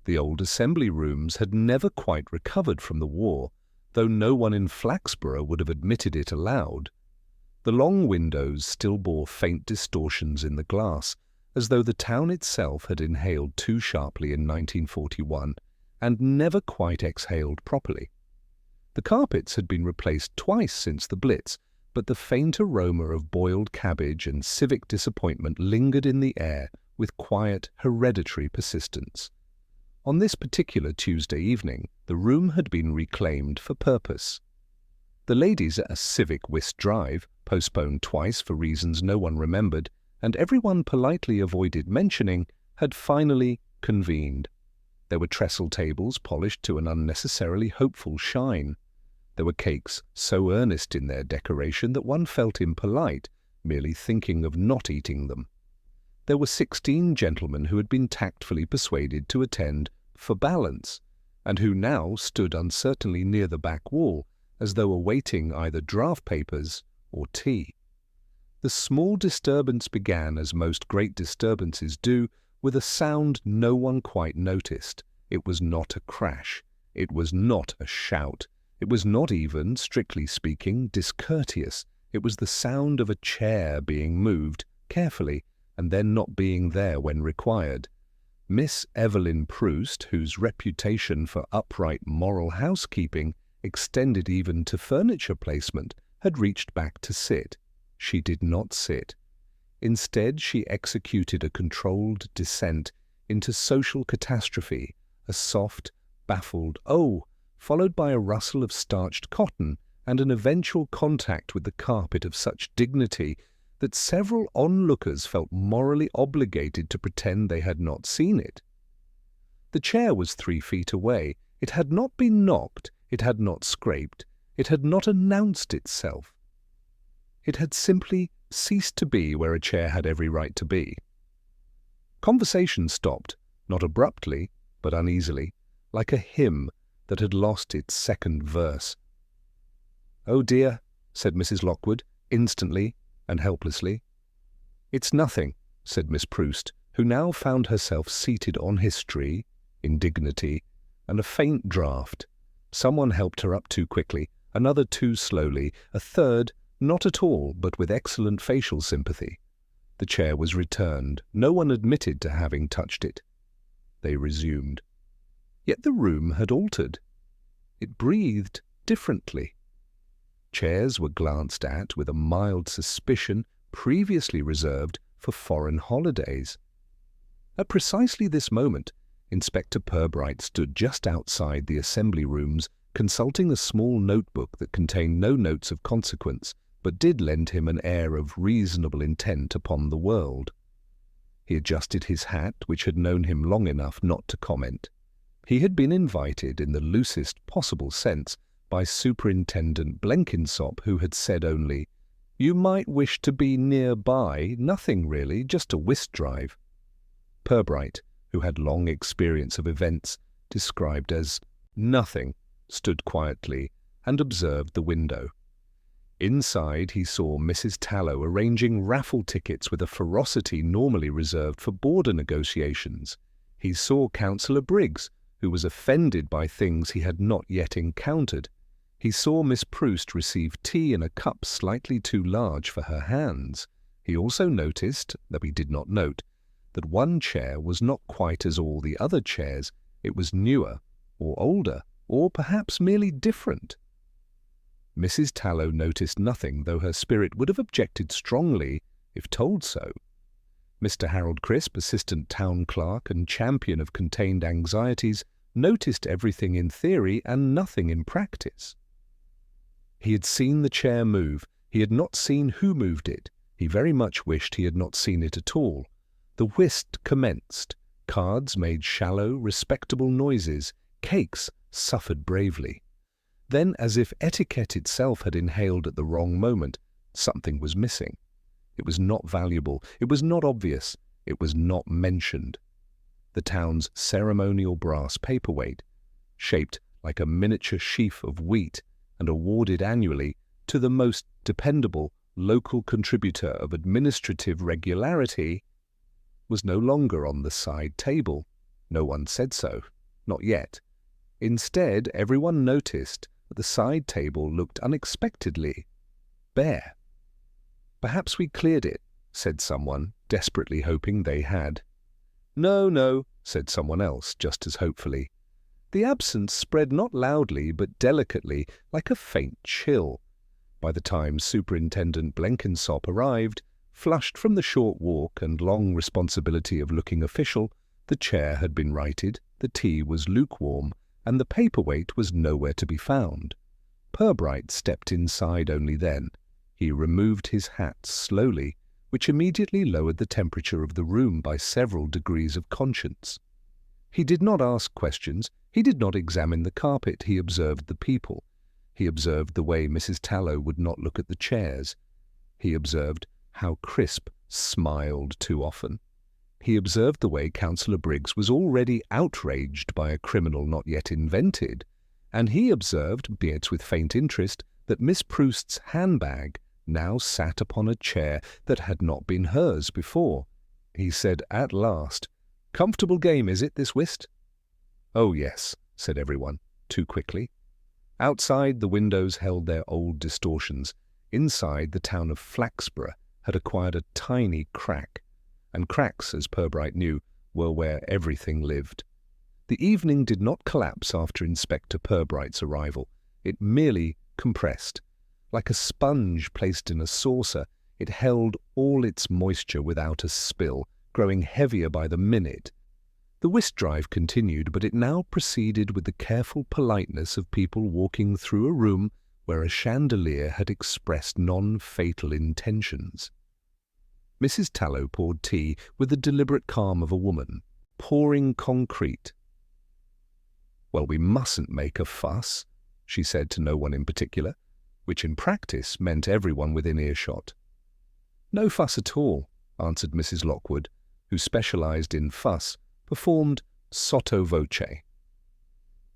The old assembly rooms had never quite recovered from the war, though no one in Flaxborough would have admitted it aloud. The long windows still bore faint distortions in the glass, as though the town itself had inhaled too sharply in 1941 and never quite exhaled properly. The carpets had been replaced twice since the Blitz, but the faint aroma of boiled cabbage and civic disappointment lingered in the air with quiet, hereditary persistence. On this particular Tuesday evening, the room had been reclaimed for purpose. The ladies at a civic whist drive, postponed twice for reasons no one remembered, and everyone politely avoided mentioning, had finally convened. There were trestle tables polished to an unnecessarily hopeful shine. There were cakes so earnest in their decoration that one felt impolite, merely thinking of not eating them. There were 16 gentlemen who had been tactfully persuaded to attend for balance, and who now stood uncertainly near the back wall, as though awaiting either draft papers or tea. The small disturbance began, as most great disturbances do, with a sound no one quite noticed. It was not a crash. It was not a shout. It was not even, strictly speaking, discourteous. It was the sound of a chair being moved carefully and then not being there when required. Miss Evelyn Proust, whose reputation for upright moral housekeeping extended even to furniture placement, had reached back to sit. She did not sit. Instead, she executed a controlled descent into social catastrophe, a soft, baffled "oh," followed by a rustle of starched cotton and an eventual contact with the carpet of such dignity that several onlookers felt morally obligated to pretend they had not seen it. The chair was 3 feet away. It had not been knocked. It had not scraped. It had not announced itself. It had simply ceased to be where a chair had every right to be. Conversation stopped, not abruptly, but uneasily, like a hymn that had lost its second verse. "Oh dear," said Mrs. Lockwood, instantly and helplessly. "It's nothing," said Miss Proust, who now found herself seated on history, indignity, and a faint draught. Someone helped her up too quickly, another too slowly, a third not at all, but with excellent facial sympathy. The chair was returned. No one admitted to having touched it. They resumed. Yet the room had altered. It breathed differently. Chairs were glanced at with a mild suspicion previously reserved for foreign holidays. At precisely this moment, Inspector Purbright stood just outside the assembly rooms, consulting a small notebook that contained no notes of consequence, but did lend him an air of reasonable intent upon the world. He adjusted his hat, which had known him long enough not to comment. He had been invited, in the loosest possible sense, by Superintendent Blenkinsop, who had said only, "You might wish to be nearby, nothing really, just a whist drive." Purbright, who had long experience of events described as nothing, stood quietly and observed the window. Inside he saw Mrs. Tallow arranging raffle tickets with a ferocity normally reserved for border negotiations. He saw Councillor Briggs, who was offended by things he had not yet encountered. He saw Miss Proust receive tea in a cup slightly too large for her hands. He also noticed, though he did not note, that one chair was not quite as all the other chairs. It was newer, or older, or perhaps merely different. Mrs. Tallow noticed nothing, though her spirit would have objected strongly if told so. Mr. Harold Crisp, assistant town clerk and champion of contained anxieties, noticed everything in theory and nothing in practice. He had seen the chair move. He had not seen who moved it. He very much wished he had not seen it at all. The whist commenced. Cards made shallow, respectable noises. Cakes suffered bravely. Then, as if etiquette itself had inhaled at the wrong moment, something was missing. It was not valuable. It was not obvious. It was not mentioned. The town's ceremonial brass paperweight, shaped like a miniature sheaf of wheat and awarded annually to the most dependable local contributor of administrative regularity, was no longer on the side table. No one said so. Not yet. Instead, everyone noticed that the side table looked unexpectedly bare. "Perhaps we cleared it," said someone, desperately hoping they had. "No, no," said someone else, just as hopefully. The absence spread not loudly but delicately, like a faint chill. By the time Superintendent Blenkinsop arrived, flushed from the short walk and long responsibility of looking official, the chair had been righted, the tea was lukewarm, and the paperweight was nowhere to be found. Purbright stepped inside only then. He removed his hat slowly, which immediately lowered the temperature of the room by several degrees of conscience. He did not ask questions, he did not examine the carpet, he observed the people. He observed the way Mrs. Tallow would not look at the chairs. He observed how Crisp smiled too often. He observed the way Councillor Briggs was already outraged by a criminal not yet invented, and he observed, be it with faint interest, that Miss Proust's handbag now sat upon a chair that had not been hers before. He said at last, "Comfortable game, is it, this whist?" "Oh, yes," said everyone, too quickly. Outside, the windows held their old distortions. Inside, the town of Flaxborough had acquired a tiny crack, and cracks, as Purbright knew, were where everything lived. The evening did not collapse after Inspector Purbright's arrival. It merely compressed. Like a sponge placed in a saucer, it held all its moisture without a spill, growing heavier by the minute. The whist drive continued, but it now proceeded with the careful politeness of people walking through a room where a chandelier had expressed non-fatal intentions. Mrs. Tallow poured tea with the deliberate calm of a woman, pouring concrete. "Well, we mustn't make a fuss," she said to no one in particular, which in practice meant everyone within earshot. "No fuss at all," answered Mrs. Lockwood, who specialized in fuss, performed sotto voce.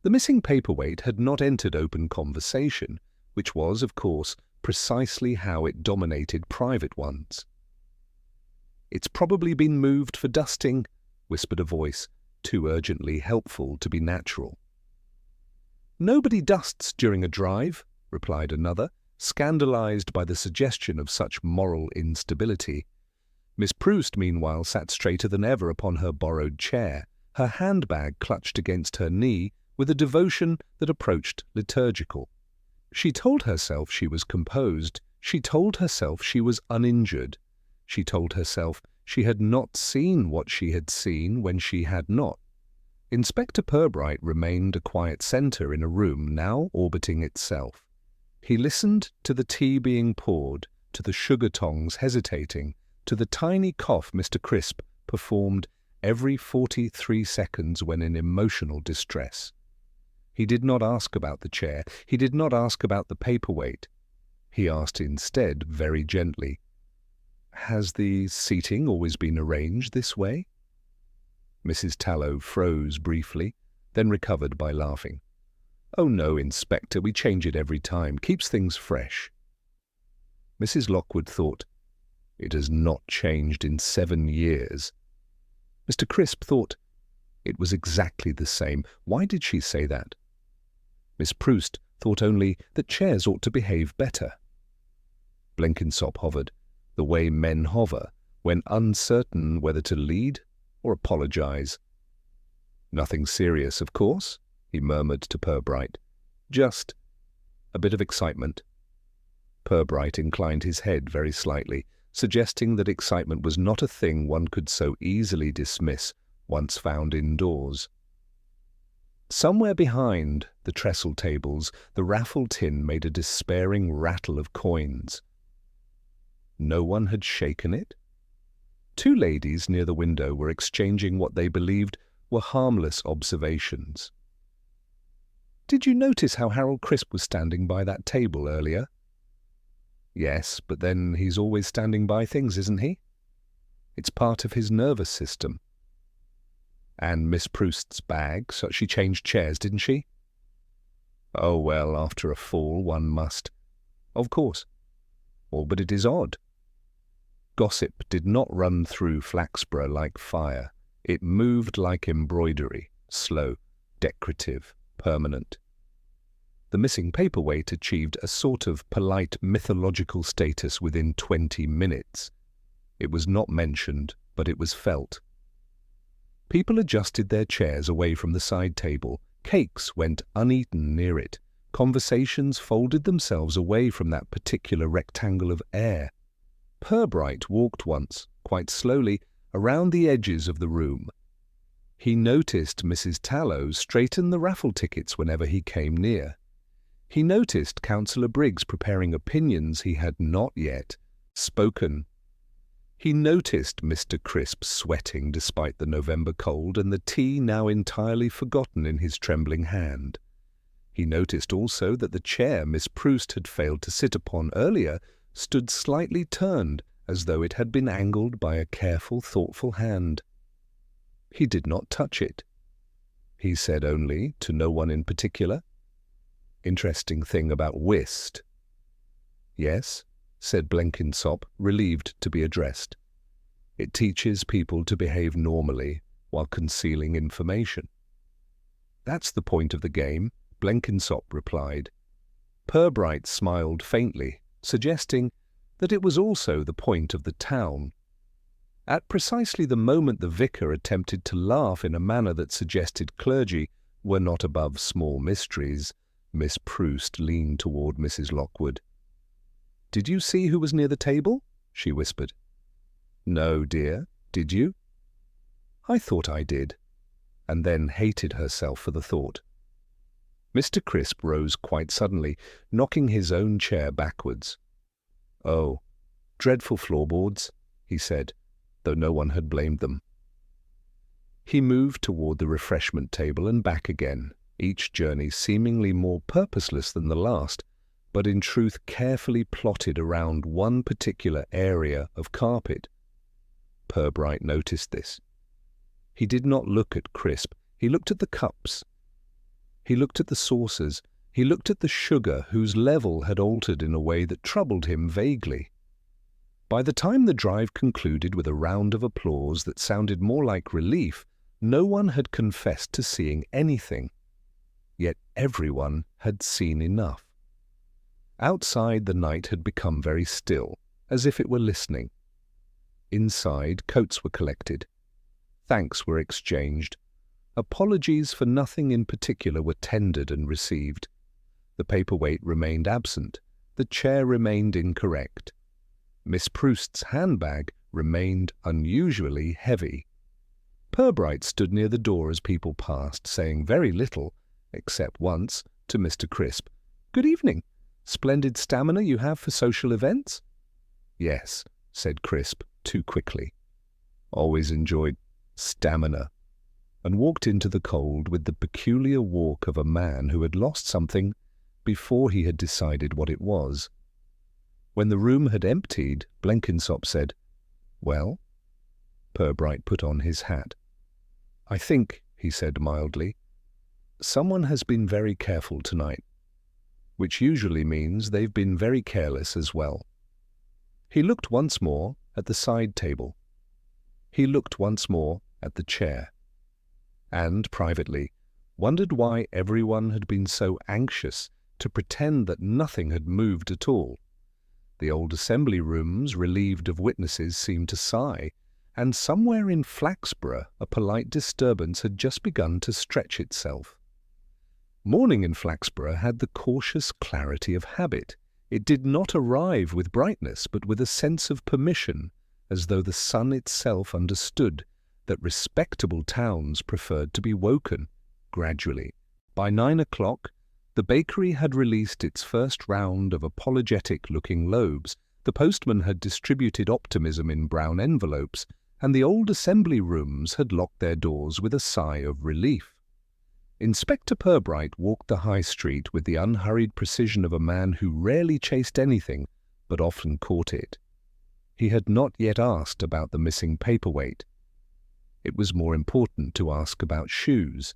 The missing paperweight had not entered open conversation, which was, of course, precisely how it dominated private ones. "It's probably been moved for dusting," whispered a voice, too urgently helpful to be natural. "Nobody dusts during a drive," replied another, scandalized by the suggestion of such moral instability. Miss Proust, meanwhile, sat straighter than ever upon her borrowed chair, her handbag clutched against her knee with a devotion that approached liturgical. She told herself she was composed. She told herself she was uninjured. She told herself she had not seen what she had seen when she had not. Inspector Purbright remained a quiet centre in a room now orbiting itself. He listened to the tea being poured, to the sugar tongs hesitating, to the tiny cough Mr. Crisp performed every 43 seconds when in emotional distress. He did not ask about the chair. He did not ask about the paperweight. He asked instead, very gently, "Has the seating always been arranged this way?" Mrs. Tallow froze briefly, then recovered by laughing. "Oh no, Inspector, we change it every time. Keeps things fresh." Mrs. Lockwood thought, "It has not changed in 7 years." Mr. Crisp thought, "It was exactly the same. Why did she say that?" Miss Proust thought only that chairs ought to behave better. Blenkinsop hovered, the way men hover, when uncertain whether to lead or apologize. "Nothing serious, of course," he murmured to Purbright. "Just a bit of excitement." Purbright inclined his head very slightly, suggesting that excitement was not a thing one could so easily dismiss once found indoors. Somewhere behind the trestle tables, the raffle tin made a despairing rattle of coins. No one had shaken it? 2 ladies near the window were exchanging what they believed were harmless observations. "Did you notice how Harold Crisp was standing by that table earlier?" "Yes, but then he's always standing by things, isn't he? It's part of his nervous system." "And Miss Proust's bag, so she changed chairs, didn't she?" "Oh, well, after a fall one must." "Of course. Oh, but it is odd." Gossip did not run through Flaxborough like fire. It moved like embroidery, slow, decorative, permanent. The missing paperweight achieved a sort of polite mythological status within 20 minutes. It was not mentioned, but it was felt. People adjusted their chairs away from the side table. Cakes went uneaten near it. Conversations folded themselves away from that particular rectangle of air. Purbright walked once, quite slowly, around the edges of the room. He noticed Mrs. Tallow straighten the raffle tickets whenever he came near. He noticed Councillor Briggs preparing opinions he had not yet spoken. He noticed Mr. Crisp sweating despite the November cold and the tea now entirely forgotten in his trembling hand. He noticed also that the chair Miss Proust had failed to sit upon earlier stood slightly turned, as though it had been angled by a careful, thoughtful hand. He did not touch it. He said only, to no one in particular, "Interesting thing about whist." "Yes," said Blenkinsop, relieved to be addressed. "It teaches people to behave normally while concealing information." "That's the point of the game," Blenkinsop replied. Purbright smiled faintly, suggesting that it was also the point of the town. At precisely the moment the vicar attempted to laugh in a manner that suggested clergy were not above small mysteries, Miss Proust leaned toward Mrs. Lockwood. "Did you see who was near the table?" she whispered. "No, dear. Did you?" "I thought I did," and then hated herself for the thought. Mr. Crisp rose quite suddenly, knocking his own chair backwards. "Oh, dreadful floorboards," he said, though no one had blamed them. He moved toward the refreshment table and back again, each journey seemingly more purposeless than the last, but in truth carefully plotted around one particular area of carpet. Purbright noticed this. He did not look at Crisp. He looked at the cups. He looked at the saucers. He looked at the sugar, whose level had altered in a way that troubled him vaguely. By the time the drive concluded with a round of applause that sounded more like relief, no one had confessed to seeing anything. Yet everyone had seen enough. Outside, the night had become very still, as if it were listening. Inside, coats were collected. Thanks were exchanged. Apologies for nothing in particular were tendered and received. The paperweight remained absent. The chair remained incorrect. Miss Proust's handbag remained unusually heavy. Purbright stood near the door as people passed, saying very little, except once, to Mr. Crisp, "Good evening. Splendid stamina you have for social events?" "Yes," said Crisp, too quickly. "Always enjoyed stamina," and walked into the cold with the peculiar walk of a man who had lost something before he had decided what it was. When the room had emptied, Blenkinsop said, "Well?" Purbright put on his hat. "I think," he said mildly, "someone has been very careful tonight, which usually means they've been very careless as well." He looked once more at the side table. He looked once more at the chair, and, privately, wondered why everyone had been so anxious to pretend that nothing had moved at all. The old assembly rooms, relieved of witnesses, seemed to sigh, and somewhere in Flaxborough a polite disturbance had just begun to stretch itself. Morning in Flaxborough had the cautious clarity of habit. It did not arrive with brightness, but with a sense of permission, as though the sun itself understood that respectable towns preferred to be woken gradually. By 9 o'clock, the bakery had released its first round of apologetic-looking loaves, the postman had distributed optimism in brown envelopes, and the old assembly rooms had locked their doors with a sigh of relief. Inspector Purbright walked the high street with the unhurried precision of a man who rarely chased anything, but often caught it. He had not yet asked about the missing paperweight. It was more important to ask about shoes.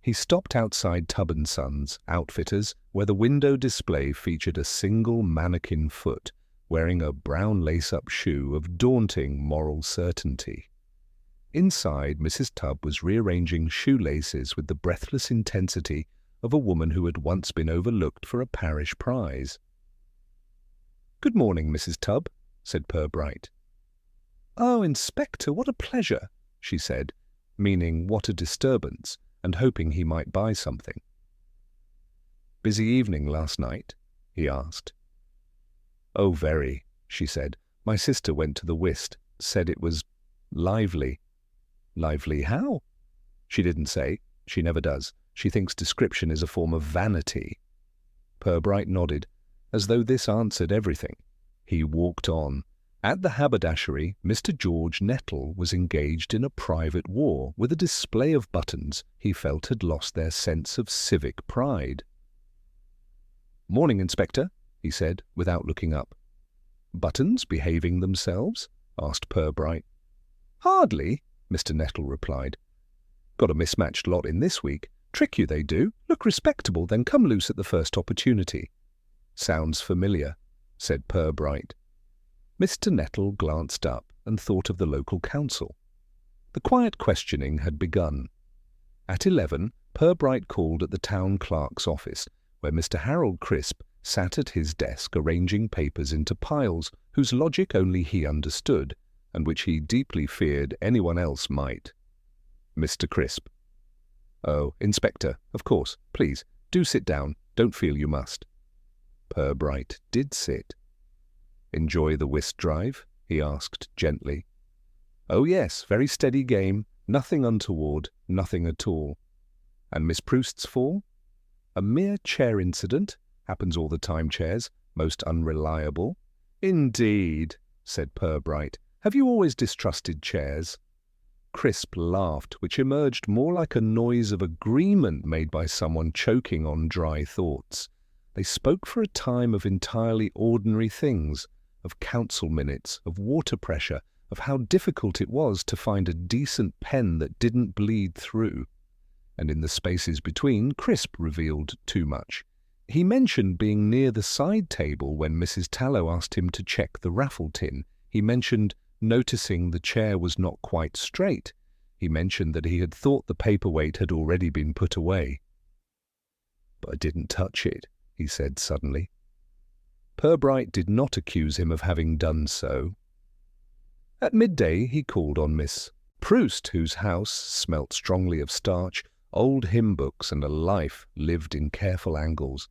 He stopped outside Tubb & Sons, outfitters, where the window display featured a single mannequin foot, wearing a brown lace-up shoe of daunting moral certainty. Inside, Mrs. Tubb was rearranging shoelaces with the breathless intensity of a woman who had once been overlooked for a parish prize. "Good morning, Mrs. Tubb," said Purbright. "Oh, Inspector, what a pleasure," she said, meaning what a disturbance, and hoping he might buy something. "Busy evening last night?" he asked. "Oh, very," she said. "My sister went to the Whist, said it was lively." "Lively how?" "She didn't say. She never does. She thinks description is a form of vanity." Purbright nodded, as though this answered everything. He walked on. At the haberdashery, Mr. George Nettle was engaged in a private war with a display of buttons he felt had lost their sense of civic pride. "Morning, Inspector," he said, without looking up. "Buttons behaving themselves?" asked Purbright. "Hardly," Mr. Nettle replied. "Got a mismatched lot in this week. Trick you, they do. Look respectable, then come loose at the first opportunity." "Sounds familiar," said Purbright. Mr. Nettle glanced up and thought of the local council. The quiet questioning had begun. At 11, Purbright called at the town clerk's office, where Mr. Harold Crisp sat at his desk arranging papers into piles whose logic only he understood, and which he deeply feared anyone else might. "Mr. Crisp." "Oh, Inspector, of course. Please, do sit down. Don't feel you must." Purbright did sit. "Enjoy the whist drive?" he asked gently. "Oh yes, very steady game. Nothing untoward, nothing at all." "And Miss Proust's fall?" "A mere chair incident. Happens all the time, chairs. Most unreliable." "Indeed," said Purbright. "Have you always distrusted chairs?" Crisp laughed, which emerged more like a noise of agreement made by someone choking on dry thoughts. They spoke for a time of entirely ordinary things, of council minutes, of water pressure, of how difficult it was to find a decent pen that didn't bleed through. And in the spaces between, Crisp revealed too much. He mentioned being near the side table when Mrs. Tallow asked him to check the raffle tin. He mentioned noticing the chair was not quite straight. He mentioned that he had thought the paperweight had already been put away. "But I didn't touch it," he said suddenly. Purbright did not accuse him of having done so. At midday he called on Miss Proust, whose house smelt strongly of starch, old hymn books, and a life lived in careful angles.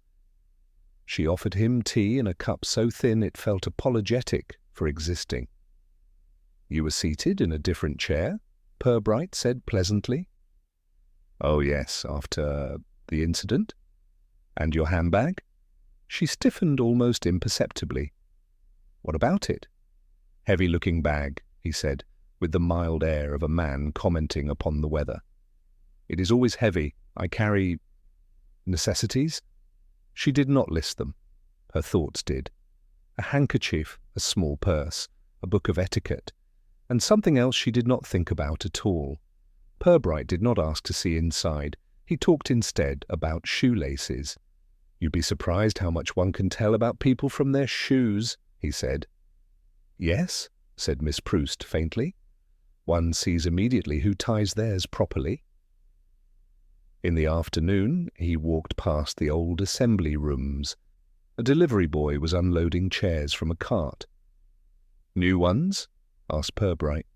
She offered him tea in a cup so thin it felt apologetic for existing. "You were seated in a different chair?" Purbright said pleasantly. "Oh yes, after the incident." "And your handbag?" She stiffened almost imperceptibly. "What about it?" "Heavy-looking bag," he said, with the mild air of a man commenting upon the weather. "It is always heavy. I carry necessities." She did not list them. Her thoughts did. A handkerchief, a small purse, a book of etiquette, and something else she did not think about at all. Purbright did not ask to see inside. He talked instead about shoelaces. "You'd be surprised how much one can tell about people from their shoes," he said. "Yes," said Miss Proust faintly. "One sees immediately who ties theirs properly." In the afternoon he walked past the old assembly rooms. A delivery boy was unloading chairs from a cart. "New ones?" asked Purbright.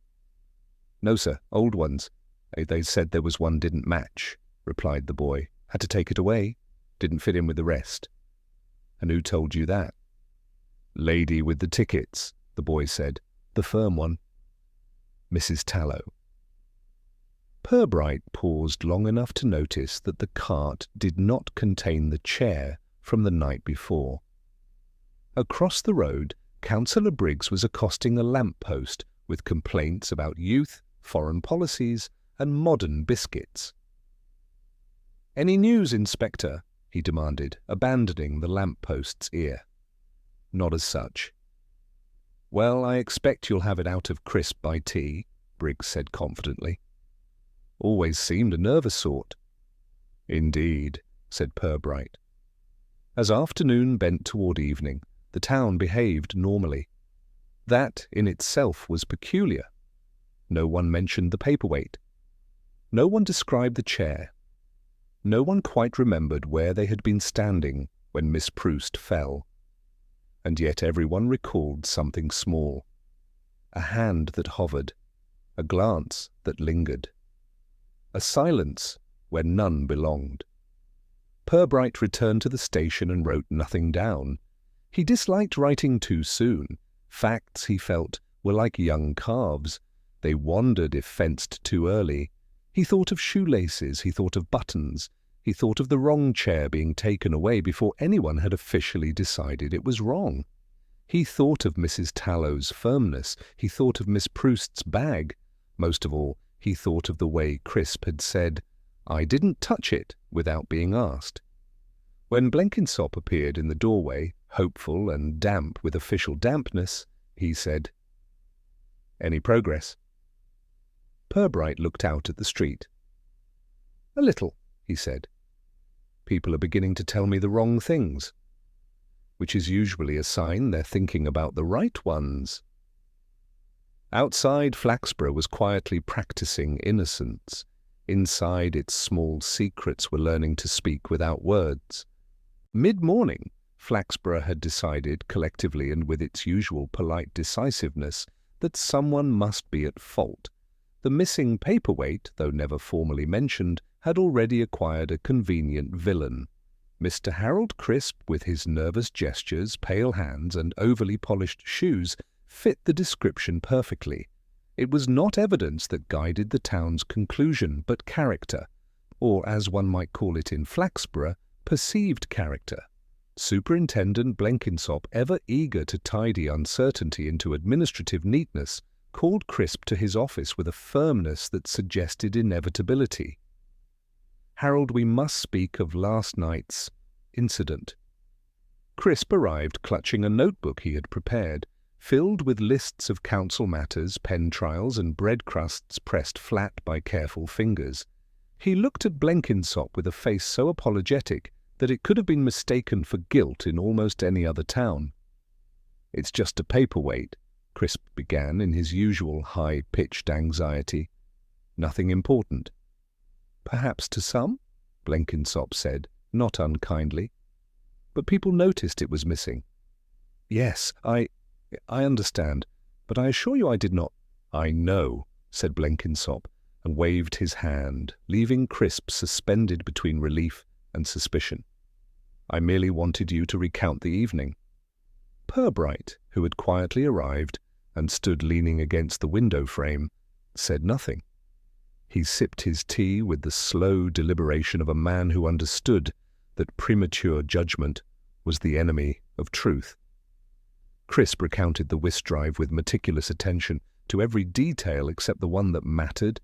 "No, sir, old ones. They said there was one didn't match," replied the boy. "Had to take it away. Didn't fit in with the rest." "And who told you that?" "Lady with the tickets," the boy said. "The firm one." "Mrs. Tallow." Purbright paused long enough to notice that the cart did not contain the chair from the night before. Across the road, Councillor Briggs was accosting a lamp-post with complaints about youth, foreign policies, and modern biscuits. "Any news, Inspector?" he demanded, abandoning the lamp-post's ear. "Not as such." "Well, I expect you'll have it out of Crisp by tea," Briggs said confidently. "Always seemed a nervous sort." "Indeed," said Purbright. As afternoon bent toward evening, the town behaved normally. That in itself was peculiar. No one mentioned the paperweight. No one described the chair. No one quite remembered where they had been standing when Miss Proust fell. And yet everyone recalled something small. A hand that hovered, a glance that lingered, a silence where none belonged. Purbright returned to the station and wrote nothing down. He disliked writing too soon. Facts, he felt, were like young calves. They wandered if fenced too early. He thought of shoelaces, he thought of buttons, he thought of the wrong chair being taken away before anyone had officially decided it was wrong. He thought of Mrs. Tallow's firmness, he thought of Miss Proust's bag. Most of all, he thought of the way Crisp had said, "I didn't touch it," without being asked. When Blenkinsop appeared in the doorway, hopeful and damp with official dampness, he said, "Any progress?" Purbright looked out at the street. "A little," he said. "People are beginning to tell me the wrong things," which is usually a sign they're thinking about the right ones. Outside, Flaxborough was quietly practicing innocence. Inside, its small secrets were learning to speak without words. Mid-morning, Flaxborough had decided, collectively and with its usual polite decisiveness, that someone must be at fault. The missing paperweight, though never formally mentioned, had already acquired a convenient villain. Mr. Harold Crisp, with his nervous gestures, pale hands, and overly polished shoes, fit the description perfectly. It was not evidence that guided the town's conclusion, but character, or as one might call it in Flaxborough, perceived character. Superintendent Blenkinsop, ever eager to tidy uncertainty into administrative neatness, called Crisp to his office with a firmness that suggested inevitability. "Harold, we must speak of last night's incident." Crisp arrived clutching a notebook he had prepared, filled with lists of council matters, pen trials, and bread crusts pressed flat by careful fingers. He looked at Blenkinsop with a face so apologetic that it could have been mistaken for guilt in almost any other town. "It's just a paperweight," Crisp began in his usual high-pitched anxiety. "Nothing important." "Perhaps to some," Blenkinsop said, not unkindly. "But people noticed it was missing." "Yes, I understand, but I assure you I did not—" "I know," said Blenkinsop, and waved his hand, leaving Crisp suspended between relief and suspicion. "I merely wanted you to recount the evening." Purbright, who had quietly arrived and stood leaning against the window frame, said nothing. He sipped his tea with the slow deliberation of a man who understood that premature judgment was the enemy of truth. Crisp recounted the whist drive with meticulous attention to every detail except the one that mattered.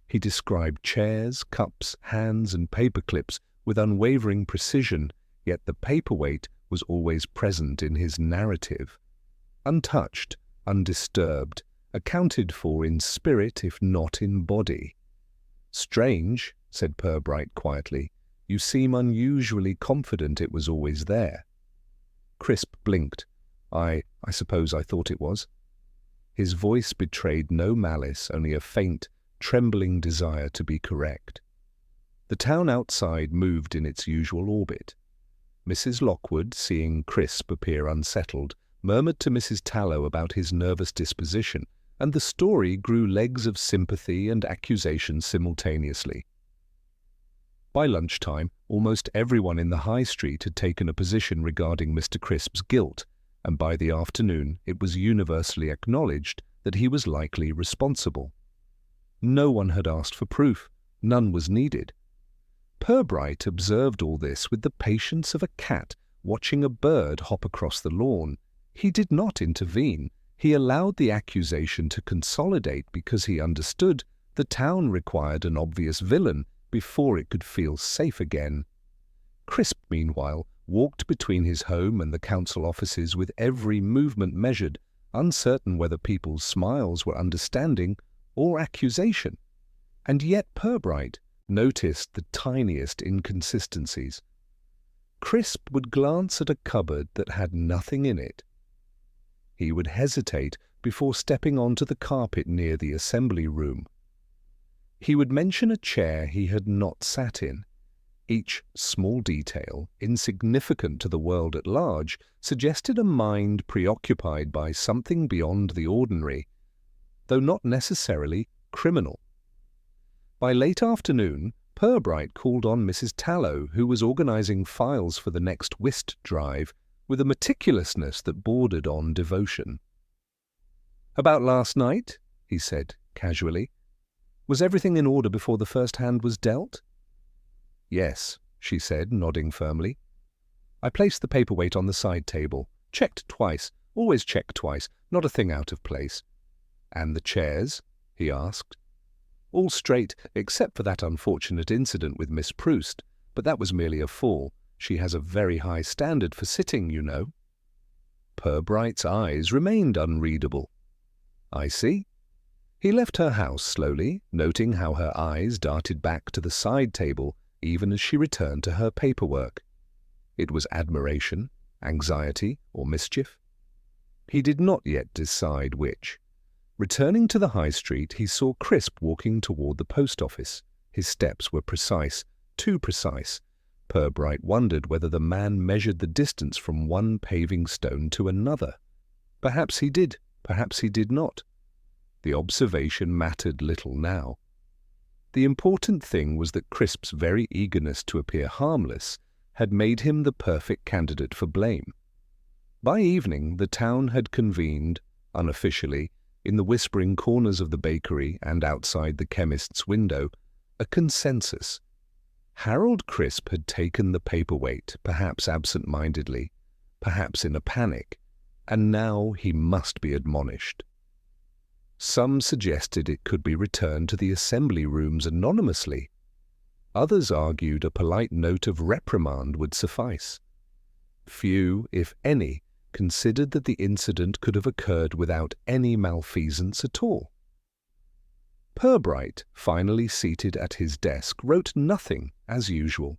He described chairs, cups, hands, and paper clips with unwavering precision, yet the paperweight was always present in his narrative. Untouched, undisturbed, accounted for in spirit if not in body. "Strange," said Purbright quietly. "You seem unusually confident it was always there." Crisp blinked. I suppose I thought it was." His voice betrayed no malice, only a faint, trembling desire to be correct. The town outside moved in its usual orbit. Mrs. Lockwood, seeing Crisp appear unsettled, murmured to Mrs. Tallow about his nervous disposition, and the story grew legs of sympathy and accusation simultaneously. By lunchtime, almost everyone in the High Street had taken a position regarding Mr. Crisp's guilt, and by the afternoon it was universally acknowledged that he was likely responsible. No one had asked for proof. None was needed. Purbright observed all this with the patience of a cat watching a bird hop across the lawn. He did not intervene. He allowed the accusation to consolidate because he understood the town required an obvious villain before it could feel safe again. Crisp, meanwhile, walked between his home and the council offices with every movement measured, uncertain whether people's smiles were understanding or accusation. And yet Purbright noticed the tiniest inconsistencies. Crisp would glance at a cupboard that had nothing in it. He would hesitate before stepping onto the carpet near the assembly room. He would mention a chair he had not sat in. Each small detail, insignificant to the world at large, suggested a mind preoccupied by something beyond the ordinary, though not necessarily criminal. By late afternoon, Purbright called on Mrs. Tallow, who was organizing files for the next Whist drive, with a meticulousness that bordered on devotion. "About last night?" he said, casually. "Was everything in order before the first hand was dealt?" "Yes," she said, nodding firmly. "I placed the paperweight on the side table. Checked twice. Always check twice. Not a thing out of place." "And the chairs?" he asked. "All straight, except for that unfortunate incident with Miss Proust, but that was merely a fall. She has a very high standard for sitting, you know." Purbright's eyes remained unreadable. "I see." He left her house slowly, noting how her eyes darted back to the side table even as she returned to her paperwork. It was admiration, anxiety, or mischief? He did not yet decide which. Returning to the high street, he saw Crisp walking toward the post office. His steps were precise, too precise. Purbright wondered whether the man measured the distance from one paving stone to another. Perhaps he did, perhaps he did not. The observation mattered little now. The important thing was that Crisp's very eagerness to appear harmless had made him the perfect candidate for blame. By evening, the town had convened, unofficially, in the whispering corners of the bakery and outside the chemist's window, a consensus. Harold Crisp had taken the paperweight, perhaps absent-mindedly, perhaps in a panic, and now he must be admonished. Some suggested it could be returned to the assembly rooms anonymously. Others argued a polite note of reprimand would suffice. Few, if any, considered that the incident could have occurred without any malfeasance at all. Purbright, finally seated at his desk, wrote nothing, as usual.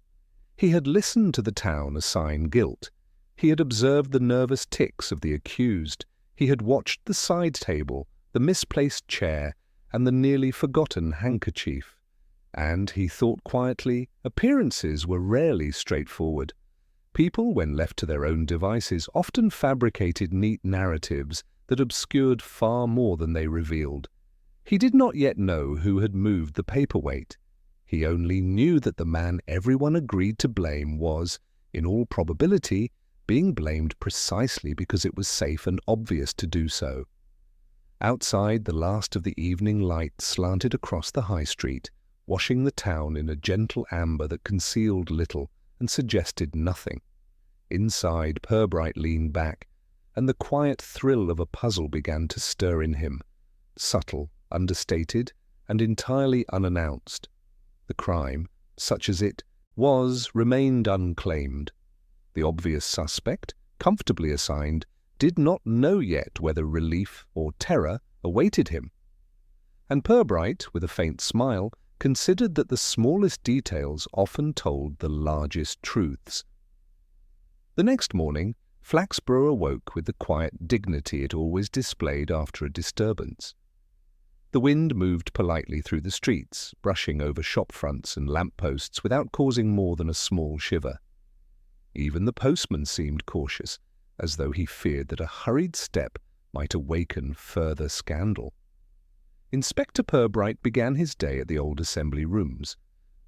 He had listened to the town assign guilt. He had observed the nervous tics of the accused. He had watched the side table, the misplaced chair, and the nearly forgotten handkerchief. And, he thought quietly, appearances were rarely straightforward. People, when left to their own devices, often fabricated neat narratives that obscured far more than they revealed. He did not yet know who had moved the paperweight. He only knew that the man everyone agreed to blame was, in all probability, being blamed precisely because it was safe and obvious to do so. Outside, the last of the evening light slanted across the high street, washing the town in a gentle amber that concealed little and suggested nothing. Inside, Purbright leaned back, and the quiet thrill of a puzzle began to stir in him, subtle, understated, and entirely unannounced. The crime, such as it was, remained unclaimed. The obvious suspect, comfortably assigned, did not know yet whether relief or terror awaited him. And Purbright, with a faint smile, considered that the smallest details often told the largest truths. The next morning, Flaxborough awoke with the quiet dignity it always displayed after a disturbance. The wind moved politely through the streets, brushing over shop fronts and lamp-posts without causing more than a small shiver. Even the postman seemed cautious, as though he feared that a hurried step might awaken further scandal. Inspector Purbright began his day at the old assembly rooms.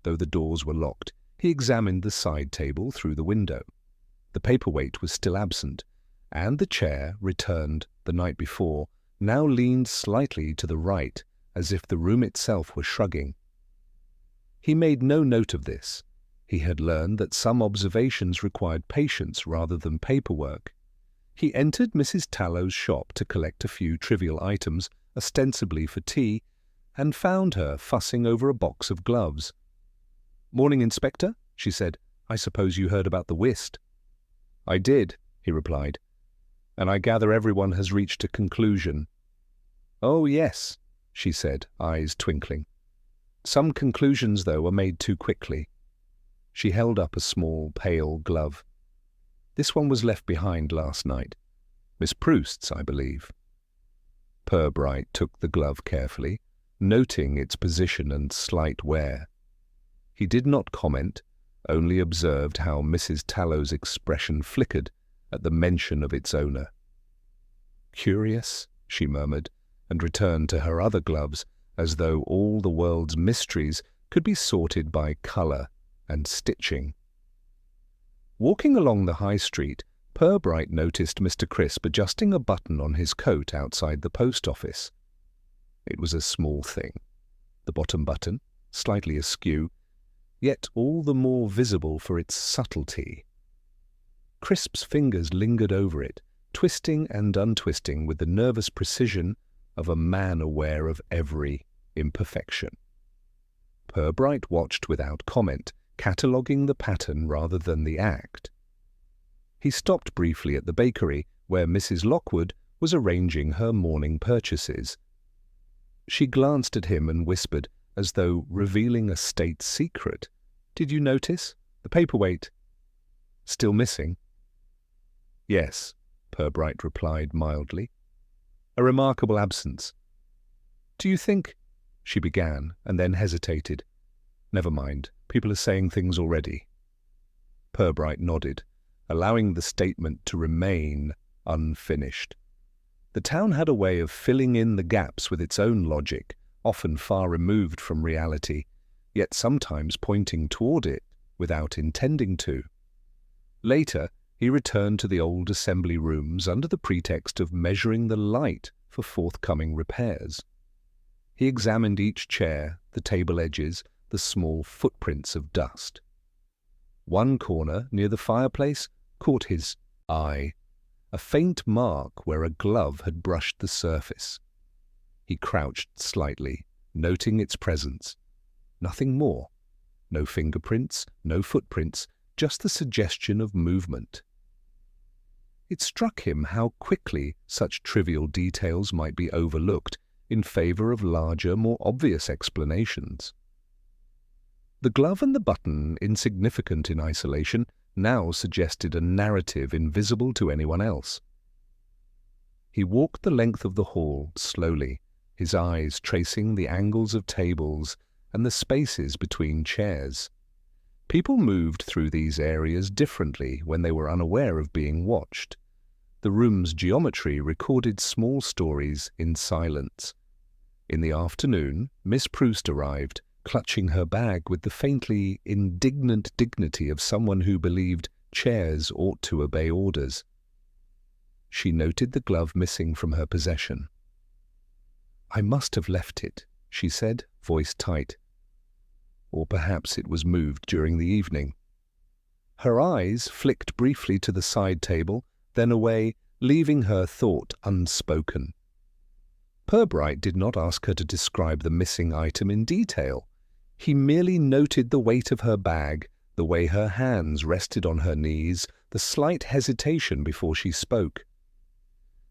Though the doors were locked, he examined the side table through the window. The paperweight was still absent, and the chair, returned the night before, now leaned slightly to the right, as if the room itself were shrugging. He made no note of this. He had learned that some observations required patience rather than paperwork. He entered Mrs. Tallow's shop to collect a few trivial items, ostensibly for tea, and found her fussing over a box of gloves. "Morning, Inspector," she said. "I suppose you heard about the whist." "I did," he replied, "and I gather everyone has reached a conclusion." "Oh, yes," she said, eyes twinkling. "Some conclusions, though, are made too quickly." She held up a small, pale glove. "This one was left behind last night. Miss Proust's, I believe." Purbright took the glove carefully, noting its position and slight wear. He did not comment, only observed how Mrs. Tallow's expression flickered at the mention of its owner. "Curious," she murmured, and returned to her other gloves, as though all the world's mysteries could be sorted by colour and stitching. Walking along the high street, Purbright noticed Mr. Crisp adjusting a button on his coat outside the post office. It was a small thing. The bottom button, slightly askew, yet all the more visible for its subtlety. Crisp's fingers lingered over it, twisting and untwisting with the nervous precision of a man aware of every imperfection. Purbright watched without comment, cataloguing the pattern rather than the act. He stopped briefly at the bakery, where Mrs. Lockwood was arranging her morning purchases. She glanced at him and whispered, as though revealing a state secret, "Did you notice? The paperweight still missing?" "Yes," Purbright replied mildly. "A remarkable absence." "Do you think—" she began, and then hesitated. "Never mind. People are saying things already." Purbright nodded, allowing the statement to remain unfinished. The town had a way of filling in the gaps with its own logic, often far removed from reality, yet sometimes pointing toward it without intending to. Later, he returned to the old assembly rooms under the pretext of measuring the light for forthcoming repairs. He examined each chair, the table edges, the small footprints of dust. One corner, near the fireplace, caught his eye, a faint mark where a glove had brushed the surface. He crouched slightly, noting its presence. Nothing more. No fingerprints, no footprints, just the suggestion of movement. It struck him how quickly such trivial details might be overlooked in favor of larger, more obvious explanations. The glove and the button, insignificant in isolation, now suggested a narrative invisible to anyone else. He walked the length of the hall slowly, his eyes tracing the angles of tables and the spaces between chairs. People moved through these areas differently when they were unaware of being watched. The room's geometry recorded small stories in silence. In the afternoon, Miss Proust arrived, clutching her bag with the faintly indignant dignity of someone who believed chairs ought to obey orders. She noted the glove missing from her possession. "I must have left it," she said, voice tight. Or perhaps it was moved during the evening. Her eyes flicked briefly to the side table, then away, leaving her thought unspoken. Purbright did not ask her to describe the missing item in detail. He merely noted the weight of her bag, the way her hands rested on her knees, the slight hesitation before she spoke.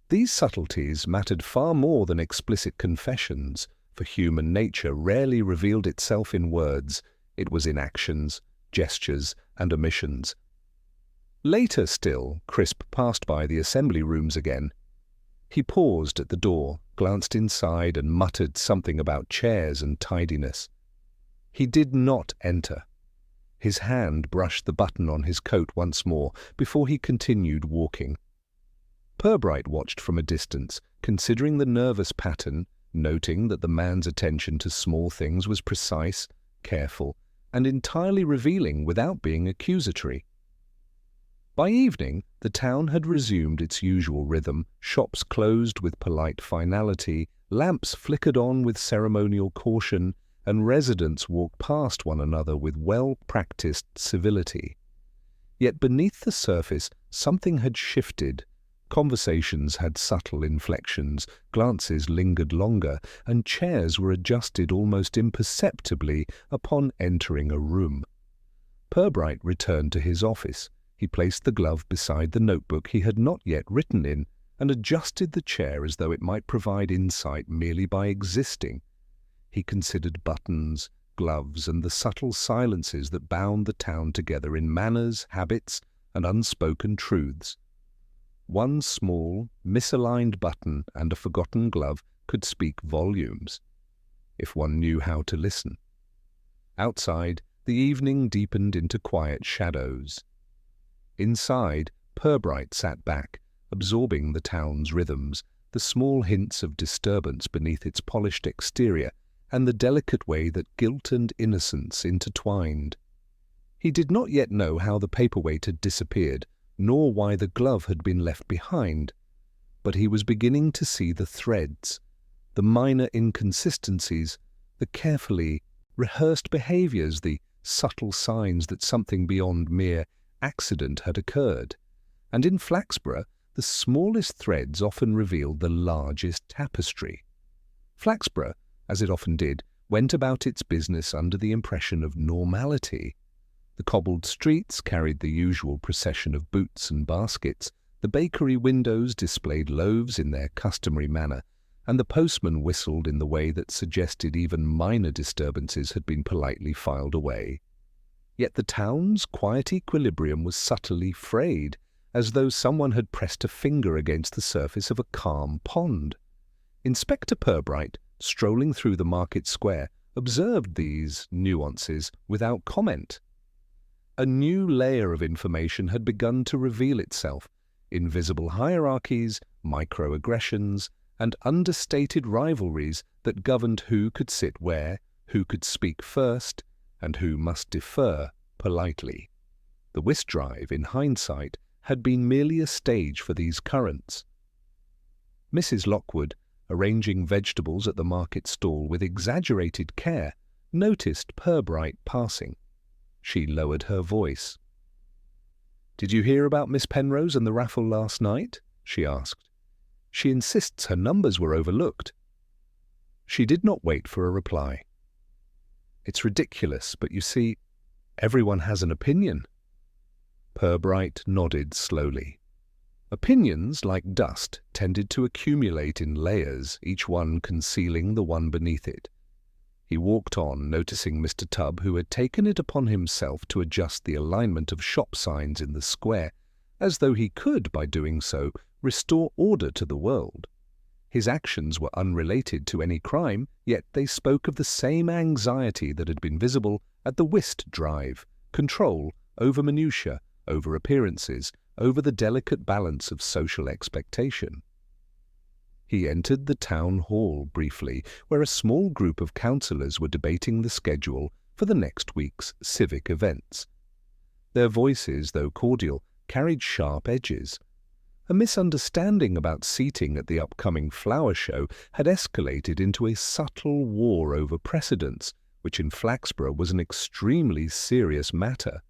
These subtleties mattered far more than explicit confessions, for human nature rarely revealed itself in words. It was in actions, gestures, and omissions. Later still, Crisp passed by the assembly rooms again. He paused at the door, glanced inside, and muttered something about chairs and tidiness. He did not enter. His hand brushed the button on his coat once more before he continued walking. Purbright watched from a distance, considering the nervous pattern, noting that the man's attention to small things was precise, careful, and entirely revealing without being accusatory. By evening, the town had resumed its usual rhythm, shops closed with polite finality, lamps flickered on with ceremonial caution, and residents walked past one another with well-practiced civility. Yet beneath the surface, something had shifted. Conversations had subtle inflections, glances lingered longer, and chairs were adjusted almost imperceptibly upon entering a room. Purbright returned to his office. He placed the glove beside the notebook he had not yet written in, and adjusted the chair as though it might provide insight merely by existing. He considered buttons, gloves, and the subtle silences that bound the town together in manners, habits, and unspoken truths. One small, misaligned button and a forgotten glove could speak volumes, if one knew how to listen. Outside, the evening deepened into quiet shadows. Inside, Purbright sat back, absorbing the town's rhythms, the small hints of disturbance beneath its polished exterior, and the delicate way that guilt and innocence intertwined. He did not yet know how the paperweight had disappeared, nor why the glove had been left behind, but he was beginning to see the threads, the minor inconsistencies, the carefully rehearsed behaviours, the subtle signs that something beyond mere accident had occurred. And in Flaxborough, the smallest threads often revealed the largest tapestry. Flaxborough, as it often did, went about its business under the impression of normality. The cobbled streets carried the usual procession of boots and baskets, the bakery windows displayed loaves in their customary manner, and the postman whistled in the way that suggested even minor disturbances had been politely filed away. Yet the town's quiet equilibrium was subtly frayed, as though someone had pressed a finger against the surface of a calm pond. Inspector Purbright, strolling through the market square, observed these nuances without comment. A new layer of information had begun to reveal itself: invisible hierarchies, microaggressions, and understated rivalries that governed who could sit where, who could speak first, and who must defer politely. The Whist drive, in hindsight, had been merely a stage for these currents. Mrs. Lockwood, arranging vegetables at the market stall with exaggerated care, noticed Purbright passing. She lowered her voice. "Did you hear about Miss Penrose and the raffle last night?" she asked. "She insists her numbers were overlooked." She did not wait for a reply. "It's ridiculous, but you see, everyone has an opinion." Purbright nodded slowly. Opinions, like dust, tended to accumulate in layers, each one concealing the one beneath it. He walked on, noticing Mr. Tubb, who had taken it upon himself to adjust the alignment of shop signs in the square, as though he could, by doing so, restore order to the world. His actions were unrelated to any crime, yet they spoke of the same anxiety that had been visible at the Whist drive: control over minutiae, over appearances, over the delicate balance of social expectation. He entered the town hall briefly, where a small group of councillors were debating the schedule for the next week's civic events. Their voices, though cordial, carried sharp edges. A misunderstanding about seating at the upcoming flower show had escalated into a subtle war over precedence, which in Flaxborough was an extremely serious matter.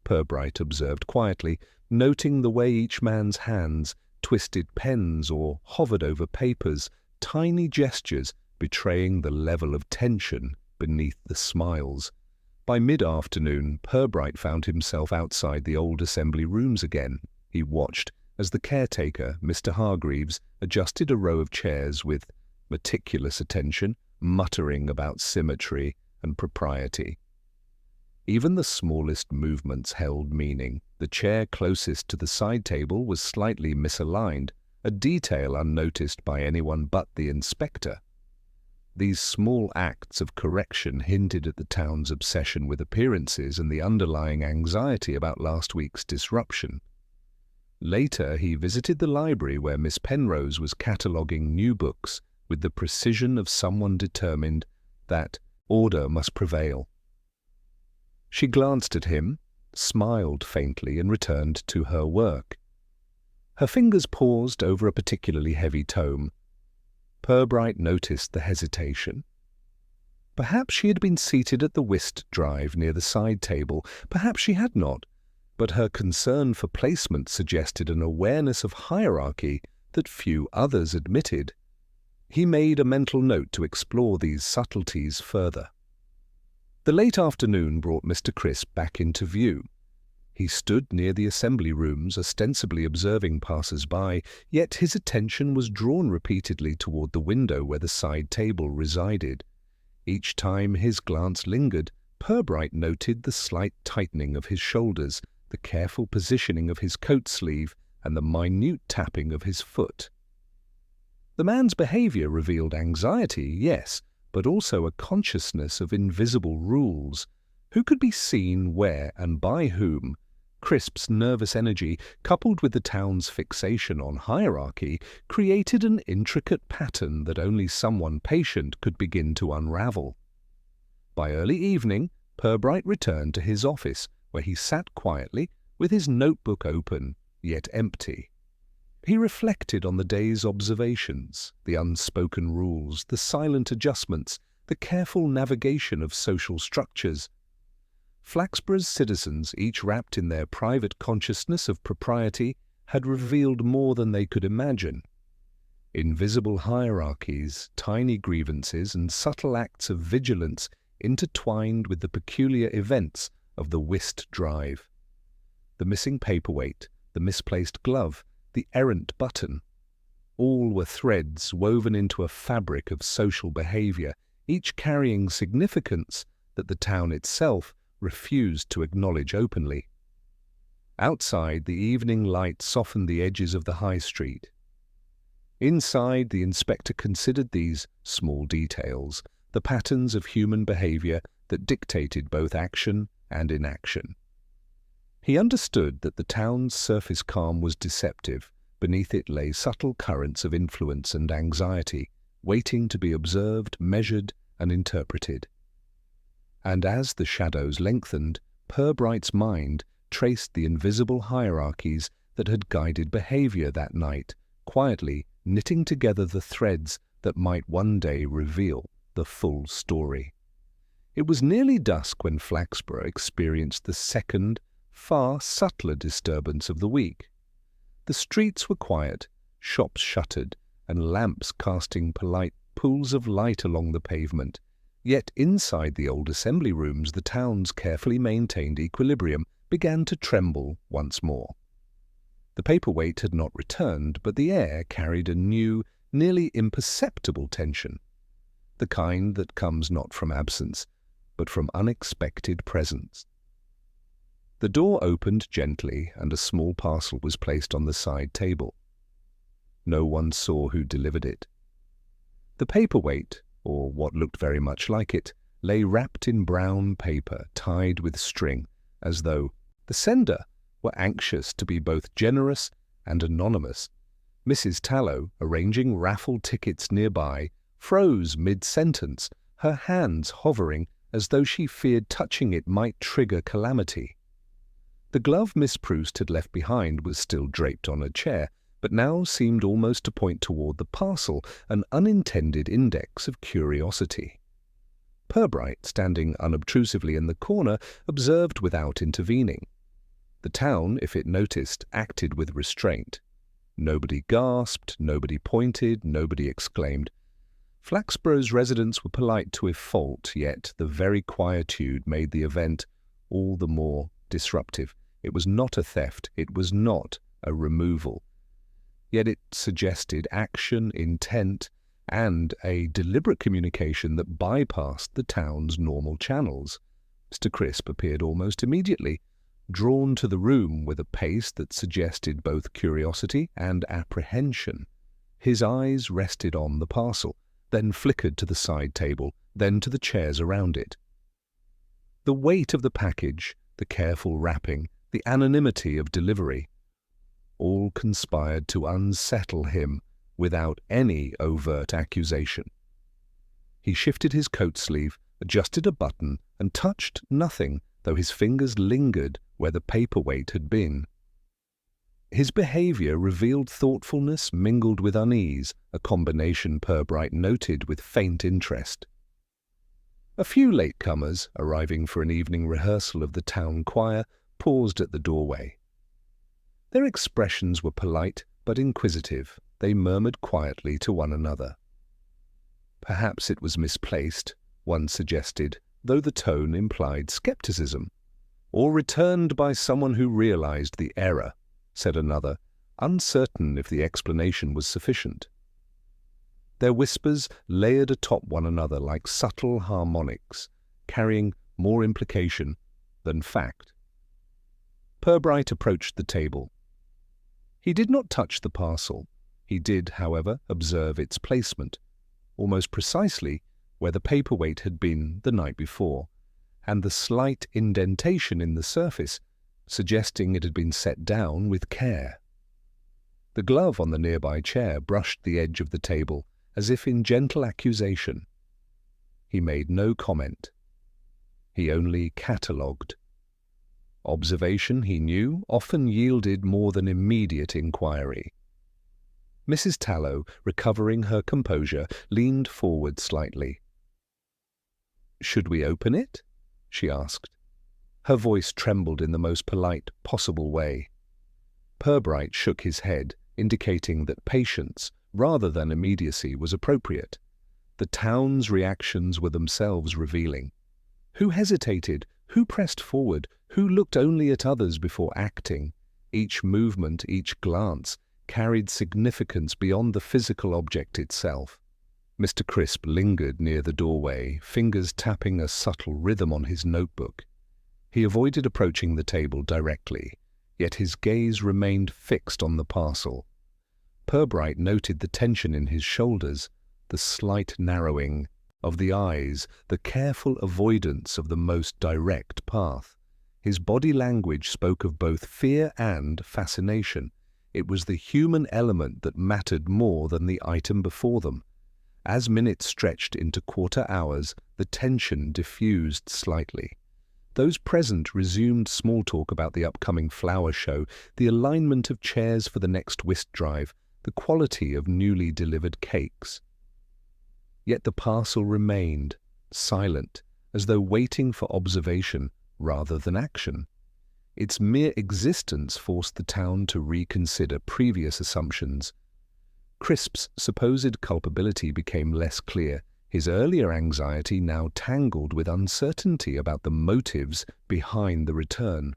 Purbright observed quietly, noting the way each man's hands twisted pens or hovered over papers, tiny gestures betraying the level of tension beneath the smiles. By mid-afternoon, Purbright found himself outside the old assembly rooms again. He watched as the caretaker, Mr. Hargreaves, adjusted a row of chairs with meticulous attention, muttering about symmetry and propriety. Even the smallest movements held meaning. The chair closest to the side table was slightly misaligned, a detail unnoticed by anyone but the inspector. These small acts of correction hinted at the town's obsession with appearances and the underlying anxiety about last week's disruption. Later, he visited the library where Miss Penrose was cataloguing new books with the precision of someone determined that order must prevail. She glanced at him, smiled faintly, and returned to her work. Her fingers paused over a particularly heavy tome. Purbright noticed the hesitation. Perhaps she had been seated at the whist drive near the side table, perhaps she had not, but her concern for placement suggested an awareness of hierarchy that few others admitted. He made a mental note to explore these subtleties further. The late afternoon brought Mr. Crisp back into view. He stood near the assembly rooms, ostensibly observing passers-by, yet his attention was drawn repeatedly toward the window where the side table resided. Each time his glance lingered, Purbright noted the slight tightening of his shoulders, the careful positioning of his coat sleeve, and the minute tapping of his foot. The man's behaviour revealed anxiety, yes, but also a consciousness of invisible rules. Who could be seen, where, and by whom? Crisp's nervous energy, coupled with the town's fixation on hierarchy, created an intricate pattern that only someone patient could begin to unravel. By early evening, Purbright returned to his office, where he sat quietly, with his notebook open, yet empty. He reflected on the day's observations, the unspoken rules, the silent adjustments, the careful navigation of social structures. Flaxborough's citizens, each wrapped in their private consciousness of propriety, had revealed more than they could imagine. Invisible hierarchies, tiny grievances, and subtle acts of vigilance intertwined with the peculiar events of the Whist drive. The missing paperweight, the misplaced glove, the errant button. All were threads woven into a fabric of social behaviour, each carrying significance that the town itself refused to acknowledge openly. Outside, the evening light softened the edges of the high street. Inside, the inspector considered these small details, the patterns of human behaviour that dictated both action and inaction. He understood that the town's surface calm was deceptive. Beneath it lay subtle currents of influence and anxiety, waiting to be observed, measured, and interpreted. And as the shadows lengthened, Purbright's mind traced the invisible hierarchies that had guided behaviour that night, quietly knitting together the threads that might one day reveal the full story. It was nearly dusk when Flaxborough experienced the second, far subtler disturbance of the week. The streets were quiet, shops shuttered, and lamps casting polite pools of light along the pavement. Yet inside the old assembly rooms, the town's carefully maintained equilibrium began to tremble once more. The paperweight had not returned, but the air carried a new, nearly imperceptible tension, the kind that comes not from absence, but from unexpected presence. The door opened gently, and a small parcel was placed on the side table. No one saw who delivered it. The paperweight, or what looked very much like it, lay wrapped in brown paper, tied with string, as though the sender were anxious to be both generous and anonymous. Mrs. Tallow, arranging raffle tickets nearby, froze mid-sentence, her hands hovering as though she feared touching it might trigger calamity. The glove Miss Proust had left behind was still draped on a chair, but now seemed almost to point toward the parcel, an unintended index of curiosity. Purbright, standing unobtrusively in the corner, observed without intervening. The town, if it noticed, acted with restraint. Nobody gasped, nobody pointed, nobody exclaimed. Flaxborough's residents were polite to a fault, yet the very quietude made the event all the more disruptive. It was not a theft, it was not a removal. Yet it suggested action, intent, and a deliberate communication that bypassed the town's normal channels. Mr. Crisp appeared almost immediately, drawn to the room with a pace that suggested both curiosity and apprehension. His eyes rested on the parcel, then flickered to the side table, then to the chairs around it. The weight of the package, the careful wrapping, the anonymity of delivery, all conspired to unsettle him without any overt accusation. He shifted his coat sleeve, adjusted a button, and touched nothing, though his fingers lingered where the paperweight had been. His behaviour revealed thoughtfulness mingled with unease, a combination Purbright noted with faint interest. A few latecomers, arriving for an evening rehearsal of the town choir, paused at the doorway. Their expressions were polite but inquisitive. They murmured quietly to one another. Perhaps it was misplaced, one suggested, though the tone implied skepticism. Or returned by someone who realized the error, said another, uncertain if the explanation was sufficient. Their whispers layered atop one another like subtle harmonics, carrying more implication than fact. Purbright approached the table. He did not touch the parcel. He did, however, observe its placement, almost precisely where the paperweight had been the night before, and the slight indentation in the surface, suggesting it had been set down with care. The glove on the nearby chair brushed the edge of the table as if in gentle accusation. He made no comment. He only catalogued. Observation, he knew, often yielded more than immediate inquiry. Mrs. Tallow, recovering her composure, leaned forward slightly. "Should we open it?" she asked. Her voice trembled in the most polite possible way. Purbright shook his head, indicating that patience, rather than immediacy, was appropriate. The town's reactions were themselves revealing. Who hesitated? Who pressed forward? Who looked only at others before acting? Each movement, each glance, carried significance beyond the physical object itself. Mr. Crisp lingered near the doorway, fingers tapping a subtle rhythm on his notebook. He avoided approaching the table directly, yet his gaze remained fixed on the parcel. Purbright noted the tension in his shoulders, the slight narrowing of the eyes, the careful avoidance of the most direct path. His body language spoke of both fear and fascination. It was the human element that mattered more than the item before them. As minutes stretched into quarter hours, the tension diffused slightly. Those present resumed small talk about the upcoming flower show, the alignment of chairs for the next whist drive, the quality of newly delivered cakes. Yet the parcel remained, silent, as though waiting for observation rather than action. Its mere existence forced the town to reconsider previous assumptions. Crisp's supposed culpability became less clear, his earlier anxiety now tangled with uncertainty about the motives behind the return.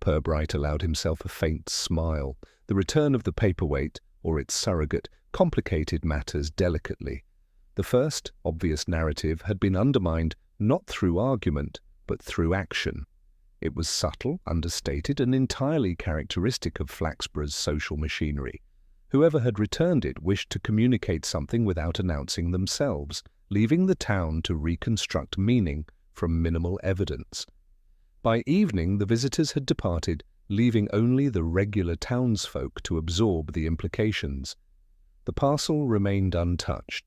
Purbright allowed himself a faint smile. The return of the paperweight, or its surrogate, complicated matters delicately. The first, obvious narrative had been undermined not through argument, but through action. It was subtle, understated, and entirely characteristic of Flaxborough's social machinery. Whoever had returned it wished to communicate something without announcing themselves, leaving the town to reconstruct meaning from minimal evidence. By evening, the visitors had departed, leaving only the regular townsfolk to absorb the implications. The parcel remained untouched.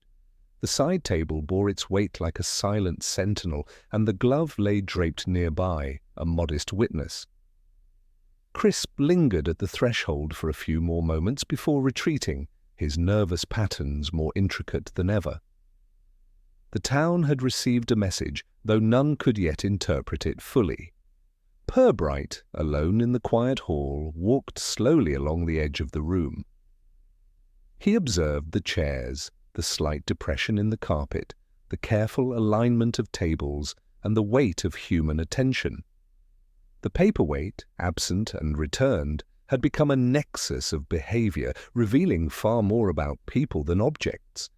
The side table bore its weight like a silent sentinel, and the glove lay draped nearby, a modest witness. Crisp lingered at the threshold for a few more moments before retreating, his nervous patterns more intricate than ever. The town had received a message, though none could yet interpret it fully. Purbright, alone in the quiet hall, walked slowly along the edge of the room. He observed the chairs, the slight depression in the carpet, the careful alignment of tables, and the weight of human attention. The paperweight, absent and returned, had become a nexus of behavior, revealing far more about people than objects.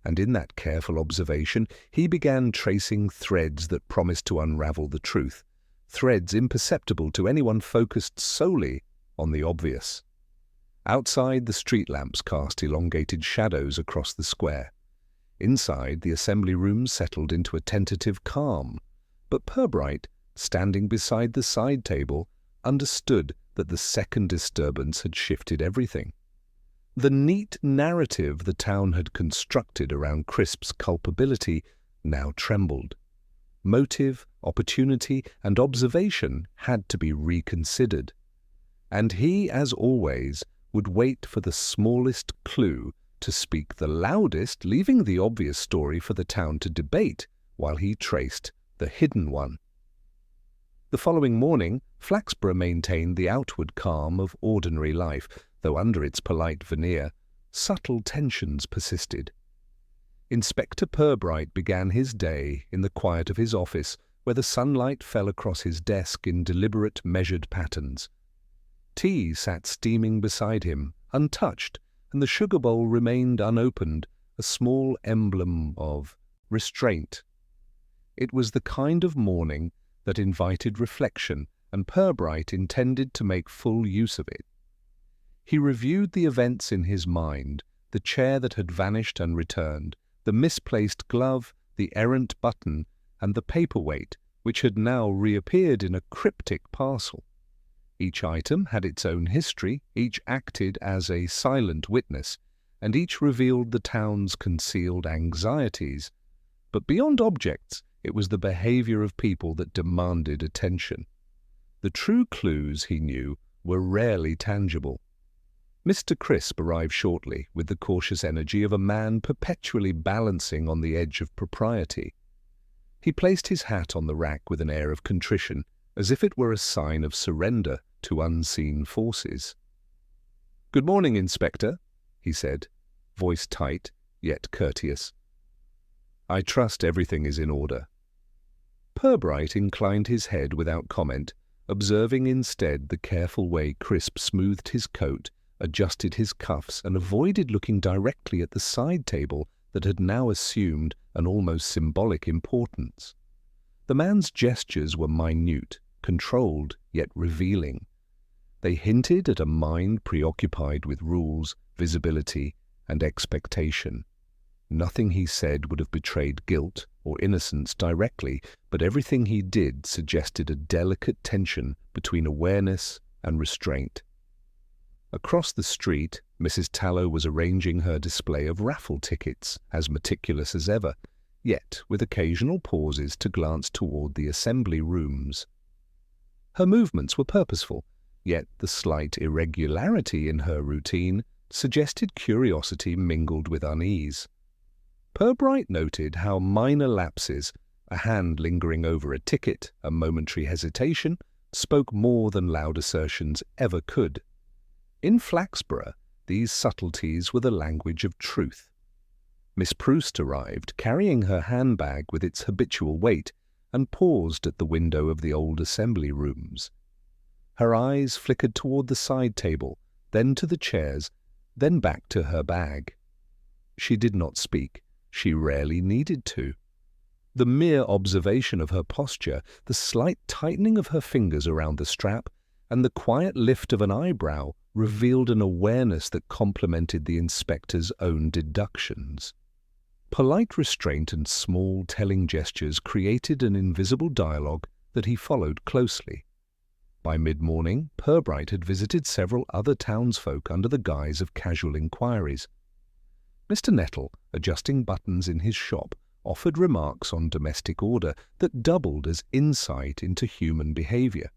And in that careful observation, he began tracing threads that promised to unravel the truth, threads imperceptible to anyone focused solely on the obvious. Outside, the street lamps cast elongated shadows across the square. Inside, the assembly room settled into a tentative calm. But Purbright, standing beside the side table, understood that the second disturbance had shifted everything. The neat narrative the town had constructed around Crisp's culpability now trembled. Motive, opportunity, and observation had to be reconsidered. And he, as always, would wait for the smallest clue to speak the loudest, leaving the obvious story for the town to debate while he traced the hidden one. The following morning, Flaxborough maintained the outward calm of ordinary life, though under its polite veneer, subtle tensions persisted. Inspector Purbright began his day in the quiet of his office, where the sunlight fell across his desk in deliberate, measured patterns. Tea sat steaming beside him, untouched, and the sugar bowl remained unopened, a small emblem of restraint. It was the kind of morning that invited reflection, and Purbright intended to make full use of it. He reviewed the events in his mind, the chair that had vanished and returned, the misplaced glove, the errant button, and the paperweight, which had now reappeared in a cryptic parcel. Each item had its own history, each acted as a silent witness, and each revealed the town's concealed anxieties. But beyond objects, it was the behavior of people that demanded attention. The true clues, he knew, were rarely tangible. Mr. Crisp arrived shortly, with the cautious energy of a man perpetually balancing on the edge of propriety. He placed his hat on the rack with an air of contrition, as if it were a sign of surrender to unseen forces. "Good morning, Inspector," he said, voice tight, yet courteous. "I trust everything is in order." Purbright inclined his head without comment, observing instead the careful way Crisp smoothed his coat, adjusted his cuffs, and avoided looking directly at the side table that had now assumed an almost symbolic importance. The man's gestures were minute, controlled, yet revealing. They hinted at a mind preoccupied with rules, visibility, and expectation. Nothing he said would have betrayed guilt or innocence directly, but everything he did suggested a delicate tension between awareness and restraint. Across the street, Mrs. Tallow was arranging her display of raffle tickets, as meticulous as ever, yet with occasional pauses to glance toward the assembly rooms. Her movements were purposeful, yet the slight irregularity in her routine suggested curiosity mingled with unease. Purbright noted how minor lapses, a hand lingering over a ticket, a momentary hesitation, spoke more than loud assertions ever could. In Flaxborough, these subtleties were the language of truth. Miss Proust arrived, carrying her handbag with its habitual weight, and paused at the window of the old assembly rooms. Her eyes flickered toward the side table, then to the chairs, then back to her bag. She did not speak. She rarely needed to. The mere observation of her posture, the slight tightening of her fingers around the strap, and the quiet lift of an eyebrow revealed an awareness that complemented the inspector's own deductions. Polite restraint and small telling gestures created an invisible dialogue that he followed closely. By mid-morning, Purbright had visited several other townsfolk under the guise of casual inquiries. Mr. Nettle, adjusting buttons in his shop, offered remarks on domestic order that doubled as insight into human behavior.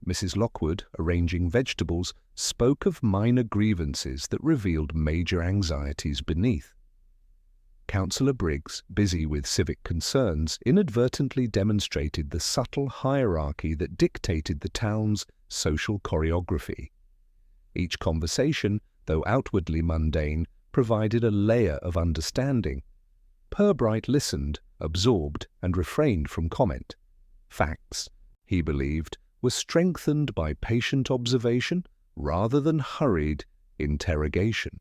Mrs. Lockwood, arranging vegetables, spoke of minor grievances that revealed major anxieties beneath. Councillor Briggs, busy with civic concerns, inadvertently demonstrated the subtle hierarchy that dictated the town's social choreography. Each conversation, though outwardly mundane, provided a layer of understanding. Purbright listened, absorbed, and refrained from comment. Facts, he believed, were strengthened by patient observation rather than hurried interrogation.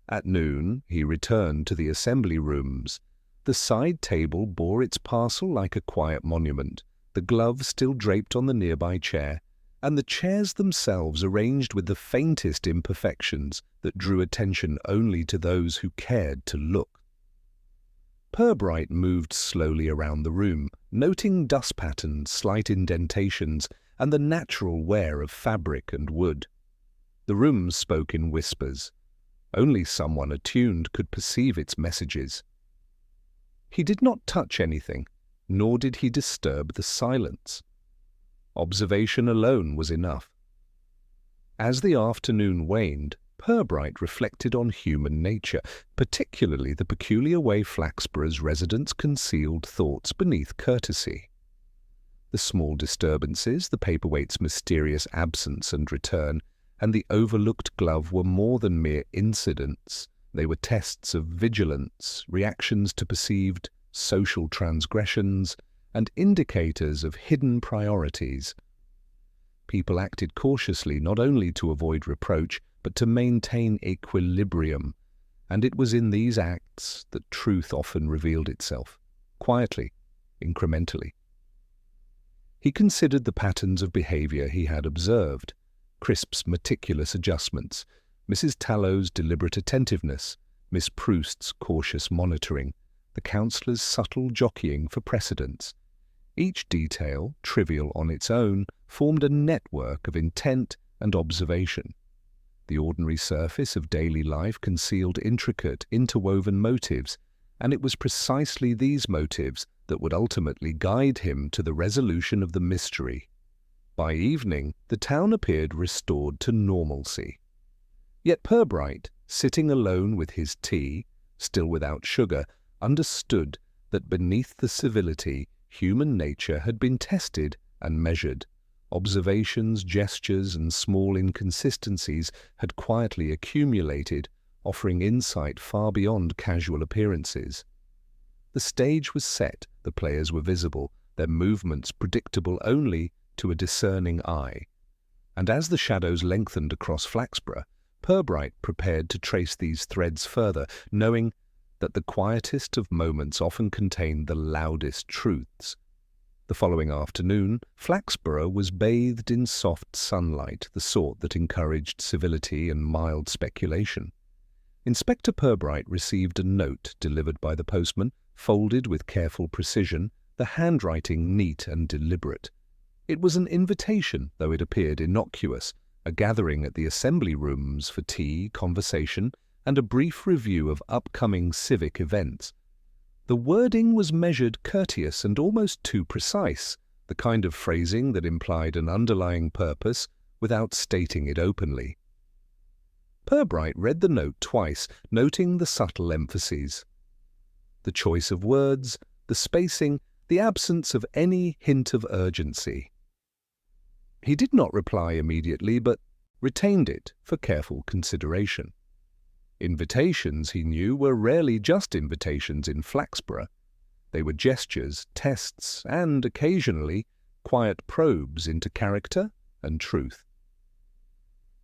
At noon, he returned to the assembly rooms. The side table bore its parcel like a quiet monument, the glove still draped on the nearby chair, and the chairs themselves arranged with the faintest imperfections that drew attention only to those who cared to look. Purbright moved slowly around the room, noting dust patterns, slight indentations, and the natural wear of fabric and wood. The room spoke in whispers. Only someone attuned could perceive its messages. He did not touch anything, nor did he disturb the silence. Observation alone was enough. As the afternoon waned, Purbright reflected on human nature, particularly the peculiar way Flaxborough's residents concealed thoughts beneath courtesy. The small disturbances, the paperweight's mysterious absence and return, and the overlooked glove were more than mere incidents. They were tests of vigilance, reactions to perceived social transgressions, and indicators of hidden priorities. People acted cautiously not only to avoid reproach, but to maintain equilibrium, and it was in these acts that truth often revealed itself, quietly, incrementally. He considered the patterns of behavior he had observed. Crisp's meticulous adjustments, Mrs. Tallow's deliberate attentiveness, Miss Proust's cautious monitoring, the counsellor's subtle jockeying for precedence. Each detail, trivial on its own, formed a network of intent and observation. The ordinary surface of daily life concealed intricate, interwoven motives, and it was precisely these motives that would ultimately guide him to the resolution of the mystery. By evening, the town appeared restored to normalcy. Yet Purbright, sitting alone with his tea, still without sugar, understood that beneath the civility, human nature had been tested and measured. Observations, gestures, and small inconsistencies had quietly accumulated, offering insight far beyond casual appearances. The stage was set, the players were visible, their movements predictable only to a discerning eye. And as the shadows lengthened across Flaxborough, Purbright prepared to trace these threads further, knowing that the quietest of moments often contain the loudest truths. The following afternoon, Flaxborough was bathed in soft sunlight, the sort that encouraged civility and mild speculation. Inspector Purbright received a note delivered by the postman, folded with careful precision, the handwriting neat and deliberate. It was an invitation, though it appeared innocuous, a gathering at the assembly rooms for tea, conversation, and a brief review of upcoming civic events. The wording was measured, courteous, and almost too precise, the kind of phrasing that implied an underlying purpose without stating it openly. Purbright read the note twice, noting the subtle emphases. The choice of words, the spacing, the absence of any hint of urgency. He did not reply immediately, but retained it for careful consideration. Invitations, he knew, were rarely just invitations in Flaxborough. They were gestures, tests, and, occasionally, quiet probes into character and truth.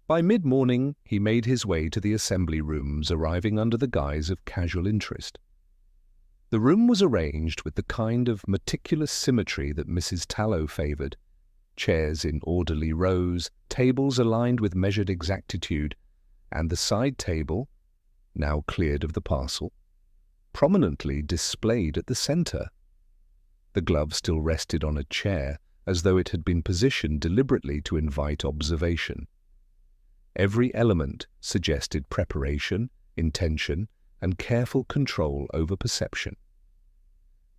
By mid-morning, he made his way to the assembly rooms, arriving under the guise of casual interest. The room was arranged with the kind of meticulous symmetry that Mrs. Tallow favoured. Chairs in orderly rows, tables aligned with measured exactitude, and the side table, now cleared of the parcel, prominently displayed at the centre. The glove still rested on a chair, as though it had been positioned deliberately to invite observation. Every element suggested preparation, intention, and careful control over perception.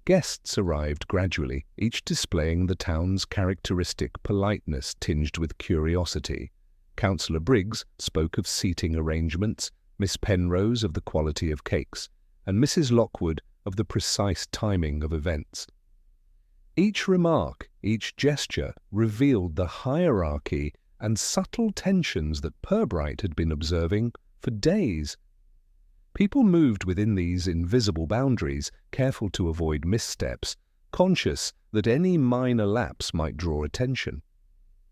Guests arrived gradually, each displaying the town's characteristic politeness tinged with curiosity. Councillor Briggs spoke of seating arrangements, Miss Penrose of the quality of cakes, and Mrs. Lockwood of the precise timing of events. Each remark, each gesture revealed the hierarchy and subtle tensions that Purbright had been observing for days. People moved within these invisible boundaries, careful to avoid missteps, conscious that any minor lapse might draw attention.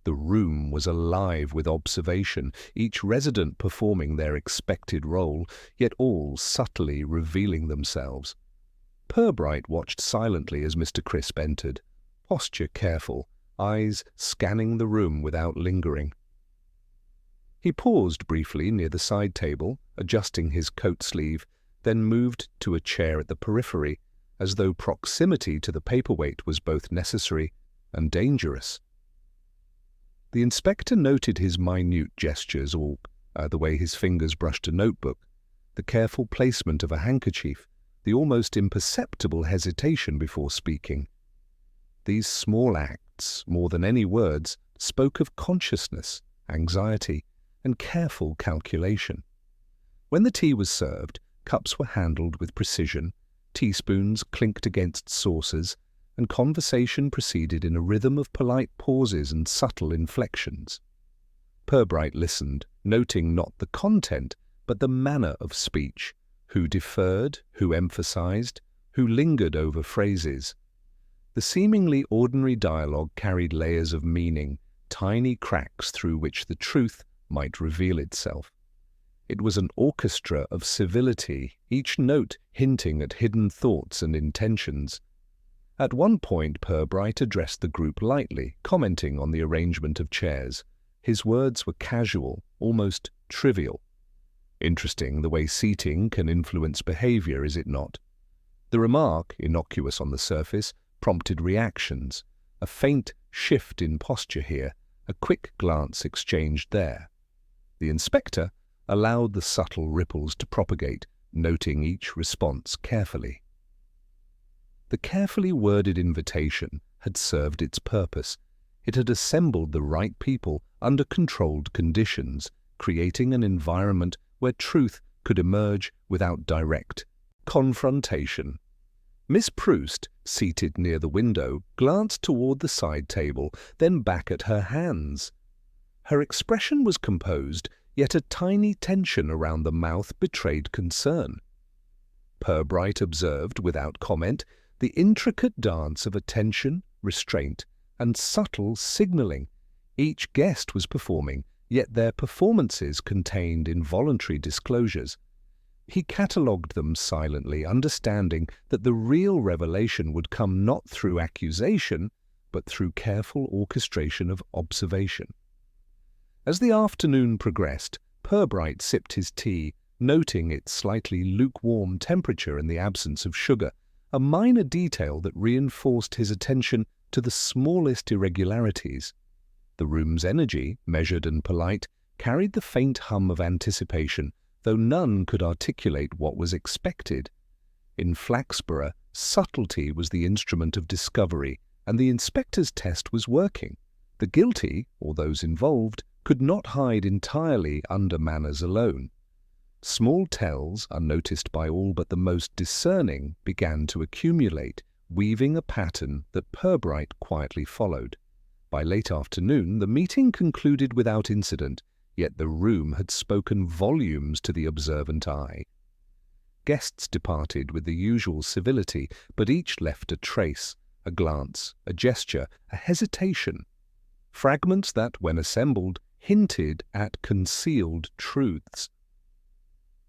The room was alive with observation, each resident performing their expected role, yet all subtly revealing themselves. Purbright watched silently as Mr. Crisp entered, posture careful, eyes scanning the room without lingering. He paused briefly near the side table, adjusting his coat sleeve, then moved to a chair at the periphery, as though proximity to the paperweight was both necessary and dangerous. The inspector noted his minute gestures, the way his fingers brushed a notebook, the careful placement of a handkerchief, the almost imperceptible hesitation before speaking. These small acts, more than any words, spoke of consciousness, anxiety, and careful calculation. When the tea was served, cups were handled with precision, teaspoons clinked against saucers, and conversation proceeded in a rhythm of polite pauses and subtle inflections. Purbright listened, noting not the content, but the manner of speech, who deferred, who emphasized, who lingered over phrases. The seemingly ordinary dialogue carried layers of meaning, tiny cracks through which the truth might reveal itself. It was an orchestra of civility, each note hinting at hidden thoughts and intentions. At one point, Purbright addressed the group lightly, commenting on the arrangement of chairs. His words were casual, almost trivial. Interesting the way seating can influence behavior, is it not? The remark, innocuous on the surface, prompted reactions. A faint shift in posture here, a quick glance exchanged there. The inspector allowed the subtle ripples to propagate, noting each response carefully. The carefully worded invitation had served its purpose. It had assembled the right people under controlled conditions, creating an environment where truth could emerge without direct confrontation. Miss Proust, seated near the window, glanced toward the side table, then back at her hands. Her expression was composed, yet a tiny tension around the mouth betrayed concern. Purbright observed, without comment, the intricate dance of attention, restraint, and subtle signaling each guest was performing, yet their performances contained involuntary disclosures. He catalogued them silently, understanding that the real revelation would come not through accusation, but through careful orchestration of observation. As the afternoon progressed, Purbright sipped his tea, noting its slightly lukewarm temperature in the absence of sugar, a minor detail that reinforced his attention to the smallest irregularities. The room's energy, measured and polite, carried the faint hum of anticipation, though none could articulate what was expected. In Flaxborough, subtlety was the instrument of discovery, and the inspector's test was working. The guilty, or those involved, could not hide entirely under manners alone. Small tells, unnoticed by all but the most discerning, began to accumulate, weaving a pattern that Purbright quietly followed. By late afternoon, the meeting concluded without incident, yet the room had spoken volumes to the observant eye. Guests departed with the usual civility, but each left a trace, a glance, a gesture, a hesitation. Fragments that, when assembled, hinted at concealed truths.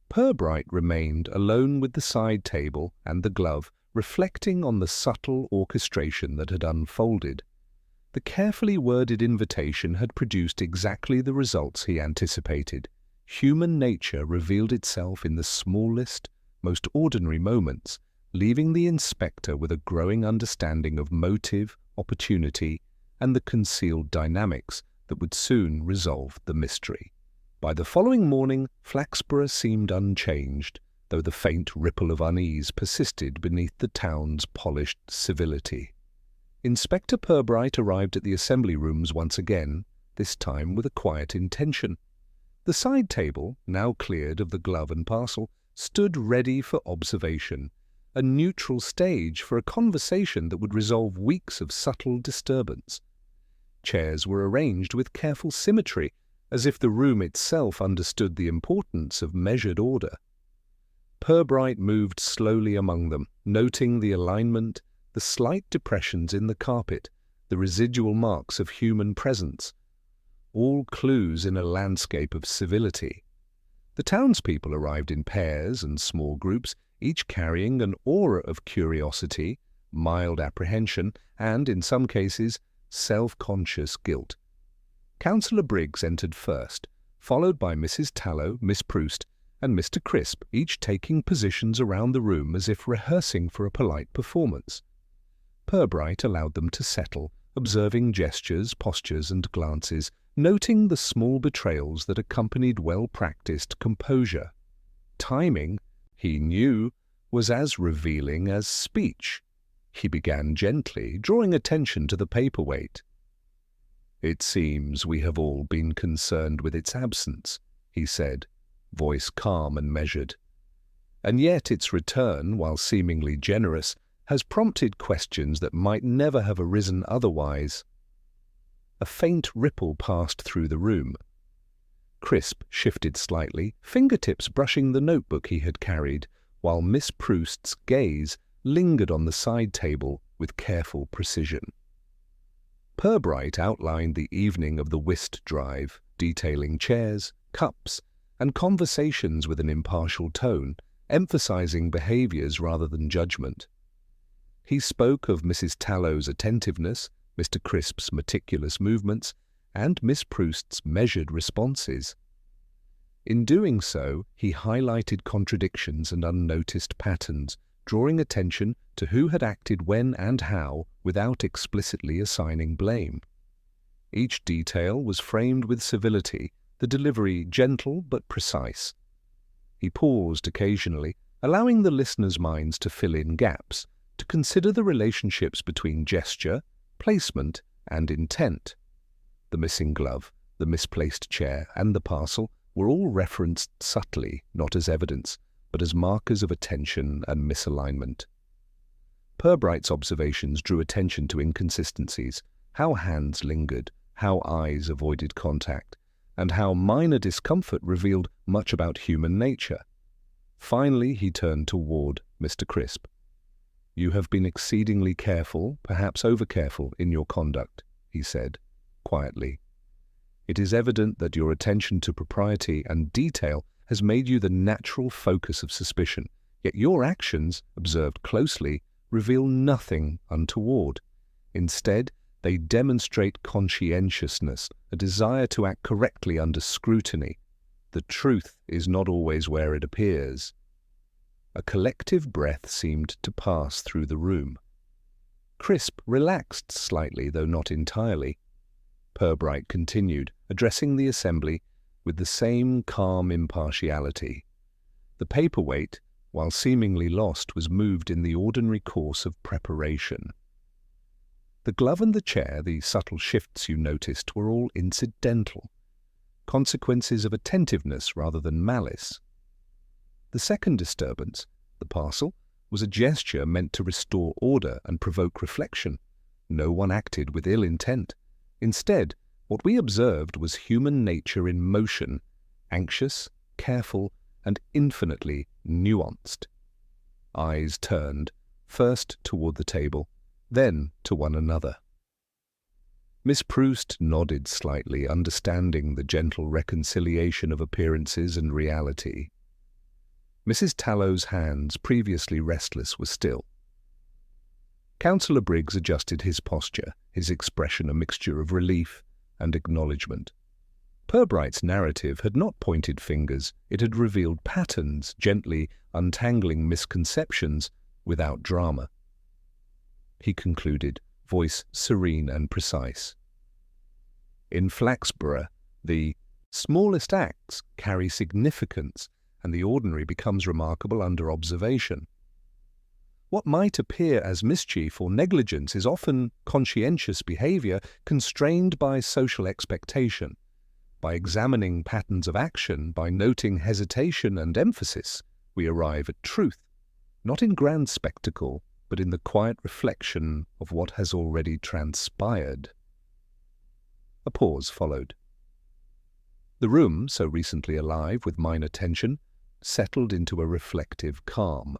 Purbright remained alone with the side table and the glove, reflecting on the subtle orchestration that had unfolded. The carefully worded invitation had produced exactly the results he anticipated. Human nature revealed itself in the smallest, most ordinary moments, leaving the inspector with a growing understanding of motive, opportunity, and the concealed dynamics that would soon resolve the mystery. By the following morning, Flaxborough seemed unchanged, though the faint ripple of unease persisted beneath the town's polished civility. Inspector Purbright arrived at the assembly rooms once again, this time with a quiet intention. The side table, now cleared of the glove and parcel, stood ready for observation, a neutral stage for a conversation that would resolve weeks of subtle disturbance. Chairs were arranged with careful symmetry, as if the room itself understood the importance of measured order. Purbright moved slowly among them, noting the alignment, the slight depressions in the carpet, the residual marks of human presence, all clues in a landscape of civility. The townspeople arrived in pairs and small groups, each carrying an aura of curiosity, mild apprehension, and, in some cases, self-conscious guilt. Councillor Briggs entered first, followed by Mrs. Tallow, Miss Proust, and Mr. Crisp, each taking positions around the room as if rehearsing for a polite performance. Purbright allowed them to settle, observing gestures, postures, and glances, noting the small betrayals that accompanied well-practiced composure. Timing, he knew, was as revealing as speech. He began gently, drawing attention to the paperweight. "It seems we have all been concerned with its absence," he said, voice calm and measured. "And yet its return, while seemingly generous, has prompted questions that might never have arisen otherwise." A faint ripple passed through the room. Crisp shifted slightly, fingertips brushing the notebook he had carried, while Miss Proust's gaze lingered on the side table with careful precision. Purbright outlined the evening of the whist drive, detailing chairs, cups, and conversations with an impartial tone, emphasizing behaviors rather than judgment. He spoke of Mrs. Tallow's attentiveness, Mr. Crisp's meticulous movements, and Miss Proust's measured responses. In doing so, he highlighted contradictions and unnoticed patterns, drawing attention to who had acted when and how without explicitly assigning blame. Each detail was framed with civility, the delivery gentle but precise. He paused occasionally, allowing the listeners' minds to fill in gaps, to consider the relationships between gesture, placement, and intent. The missing glove, the misplaced chair, and the parcel were all referenced subtly, not as evidence, but as markers of attention and misalignment. Purbright's observations drew attention to inconsistencies, how hands lingered, how eyes avoided contact, and how minor discomfort revealed much about human nature. Finally, he turned toward Mr. Crisp. "You have been exceedingly careful, perhaps over-careful, in your conduct," he said, quietly. "It is evident that your attention to propriety and detail has made you the natural focus of suspicion, yet your actions, observed closely, reveal nothing untoward. Instead, they demonstrate conscientiousness, a desire to act correctly under scrutiny. The truth is not always where it appears." A collective breath seemed to pass through the room. Crisp relaxed slightly, though not entirely. Purbright continued, addressing the assembly with the same calm impartiality. The paperweight, while seemingly lost, was moved in the ordinary course of preparation. The glove and the chair, the subtle shifts you noticed, were all incidental, consequences of attentiveness rather than malice. The second disturbance, the parcel, was a gesture meant to restore order and provoke reflection. No one acted with ill intent. Instead, what we observed was human nature in motion, anxious, careful, and infinitely nuanced. Eyes turned, first toward the table, then to one another. Miss Proust nodded slightly, understanding the gentle reconciliation of appearances and reality. Mrs. Tallow's hands, previously restless, were still. Councillor Briggs adjusted his posture, his expression a mixture of relief and acknowledgement. Purbright's narrative had not pointed fingers, it had revealed patterns, gently untangling misconceptions without drama. He concluded, voice serene and precise. "In Flaxborough, the smallest acts carry significance, and the ordinary becomes remarkable under observation. What might appear as mischief or negligence is often conscientious behavior constrained by social expectation. By examining patterns of action, by noting hesitation and emphasis, we arrive at truth, not in grand spectacle, but in the quiet reflection of what has already transpired." A pause followed. The room, so recently alive with minor tension, settled into a reflective calm.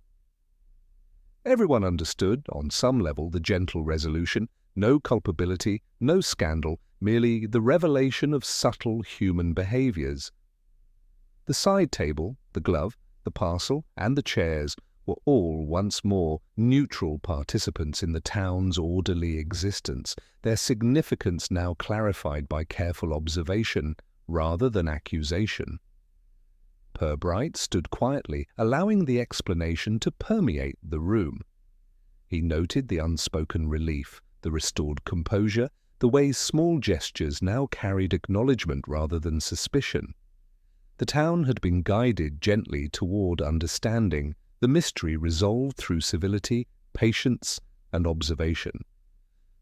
Everyone understood, on some level, the gentle resolution, no culpability, no scandal, merely the revelation of subtle human behaviors. The side table, the glove, the parcel, and the chairs were all once more neutral participants in the town's orderly existence, their significance now clarified by careful observation rather than accusation. Purbright stood quietly, allowing the explanation to permeate the room. He noted the unspoken relief, the restored composure, the way small gestures now carried acknowledgement rather than suspicion. The town had been guided gently toward understanding, the mystery resolved through civility, patience, and observation.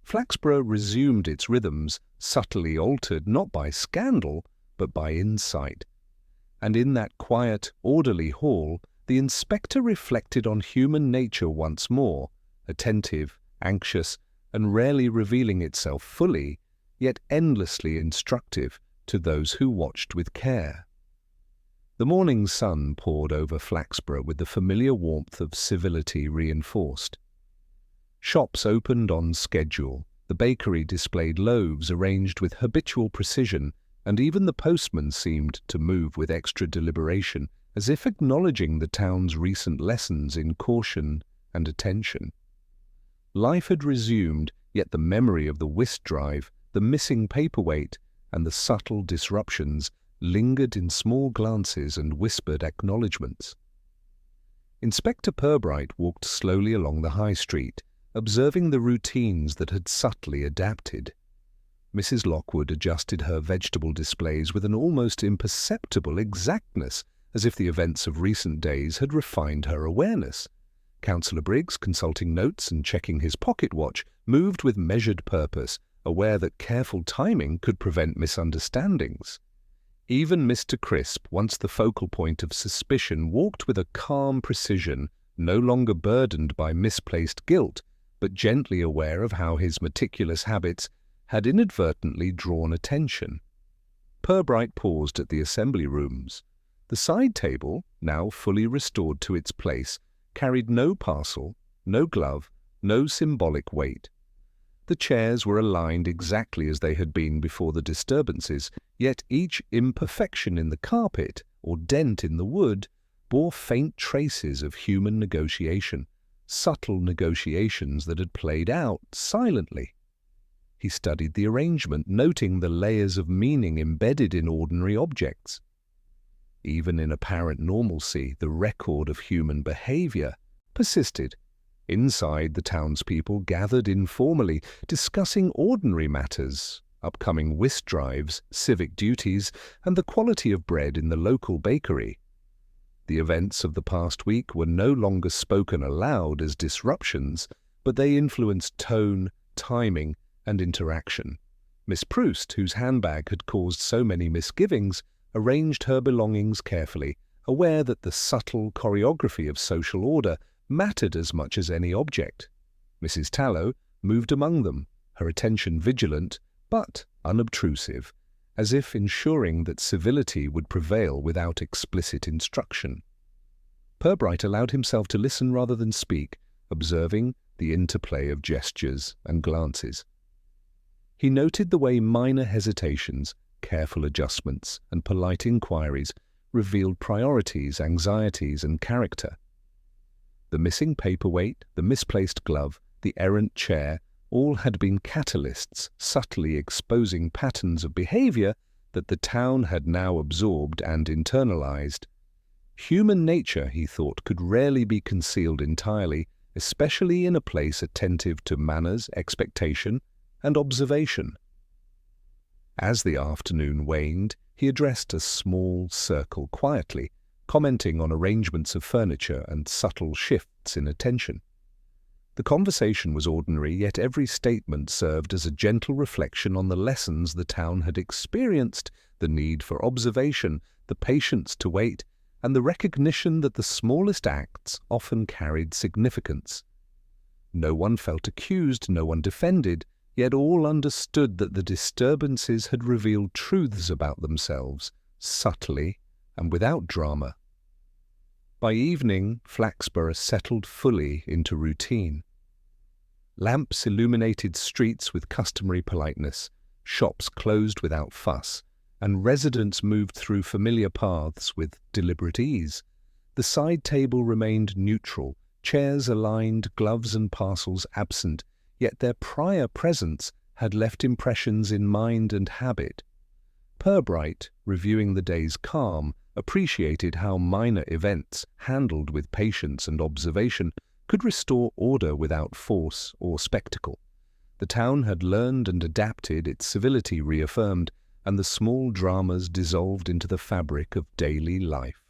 Flaxborough resumed its rhythms, subtly altered not by scandal, but by insight. And in that quiet, orderly hall, the inspector reflected on human nature once more, attentive, anxious, and rarely revealing itself fully, yet endlessly instructive to those who watched with care. The morning sun poured over Flaxborough with the familiar warmth of civility reinforced. Shops opened on schedule, the bakery displayed loaves arranged with habitual precision, and even the postman seemed to move with extra deliberation, as if acknowledging the town's recent lessons in caution and attention. Life had resumed, yet the memory of the whist drive, the missing paperweight, and the subtle disruptions lingered in small glances and whispered acknowledgements. Inspector Purbright walked slowly along the high street, observing the routines that had subtly adapted. Mrs. Lockwood adjusted her vegetable displays with an almost imperceptible exactness, as if the events of recent days had refined her awareness. Councillor Briggs, consulting notes and checking his pocket watch, moved with measured purpose, aware that careful timing could prevent misunderstandings. Even Mr. Crisp, once the focal point of suspicion, walked with a calm precision, no longer burdened by misplaced guilt, but gently aware of how his meticulous habits had inadvertently drawn attention. Purbright paused at the assembly rooms. The side table, now fully restored to its place, carried no parcel, no glove, no symbolic weight. The chairs were aligned exactly as they had been before the disturbances, yet each imperfection in the carpet or dent in the wood bore faint traces of human negotiation, subtle negotiations that had played out silently. He studied the arrangement, noting the layers of meaning embedded in ordinary objects. Even in apparent normalcy, the record of human behavior persisted. Inside, the townspeople gathered informally, discussing ordinary matters, upcoming whist drives, civic duties, and the quality of bread in the local bakery. The events of the past week were no longer spoken aloud as disruptions, but they influenced tone, timing, and interaction. Miss Proust, whose handbag had caused so many misgivings, arranged her belongings carefully, aware that the subtle choreography of social order mattered as much as any object. Mrs. Tallow moved among them, her attention vigilant but unobtrusive, as if ensuring that civility would prevail without explicit instruction. Purbright allowed himself to listen rather than speak, observing the interplay of gestures and glances. He noted the way minor hesitations, careful adjustments, and polite inquiries revealed priorities, anxieties, and character. The missing paperweight, the misplaced glove, the errant chair, all had been catalysts subtly exposing patterns of behavior that the town had now absorbed and internalized. Human nature, he thought, could rarely be concealed entirely, especially in a place attentive to manners, expectation, and observation. As the afternoon waned, he addressed a small circle quietly, commenting on arrangements of furniture and subtle shifts in attention. The conversation was ordinary, yet every statement served as a gentle reflection on the lessons the town had experienced, the need for observation, the patience to wait, and the recognition that the smallest acts often carried significance. No one felt accused, no one defended, yet all understood that the disturbances had revealed truths about themselves, subtly and without drama. By evening, Flaxborough settled fully into routine. Lamps illuminated streets with customary politeness, shops closed without fuss, and residents moved through familiar paths with deliberate ease. The side table remained neutral, chairs aligned, gloves and parcels absent, yet their prior presence had left impressions in mind and habit. Purbright, reviewing the day's calm, appreciated how minor events, handled with patience and observation, could restore order without force or spectacle. The town had learned and adapted, its civility reaffirmed, and the small dramas dissolved into the fabric of daily life.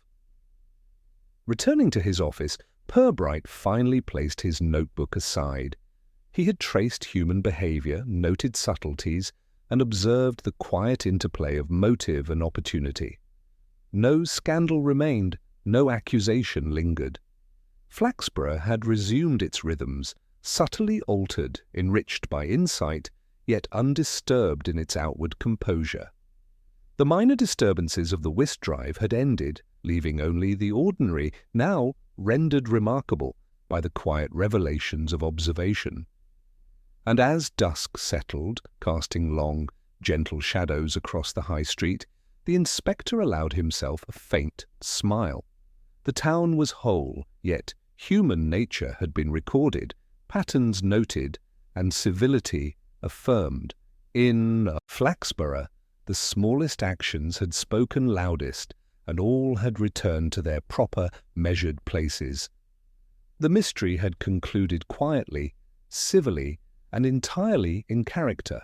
Returning to his office, Purbright finally placed his notebook aside. He had traced human behavior, noted subtleties, and observed the quiet interplay of motive and opportunity. No scandal remained, no accusation lingered. Flaxborough had resumed its rhythms, subtly altered, enriched by insight, yet undisturbed in its outward composure. The minor disturbances of the whist drive had ended, leaving only the ordinary, now rendered remarkable by the quiet revelations of observation. And as dusk settled, casting long, gentle shadows across the high street, the inspector allowed himself a faint smile. The town was whole, yet human nature had been recorded, patterns noted, and civility affirmed. In Flaxborough, the smallest actions had spoken loudest, and all had returned to their proper, measured places. The mystery had concluded quietly, civilly, and entirely in character.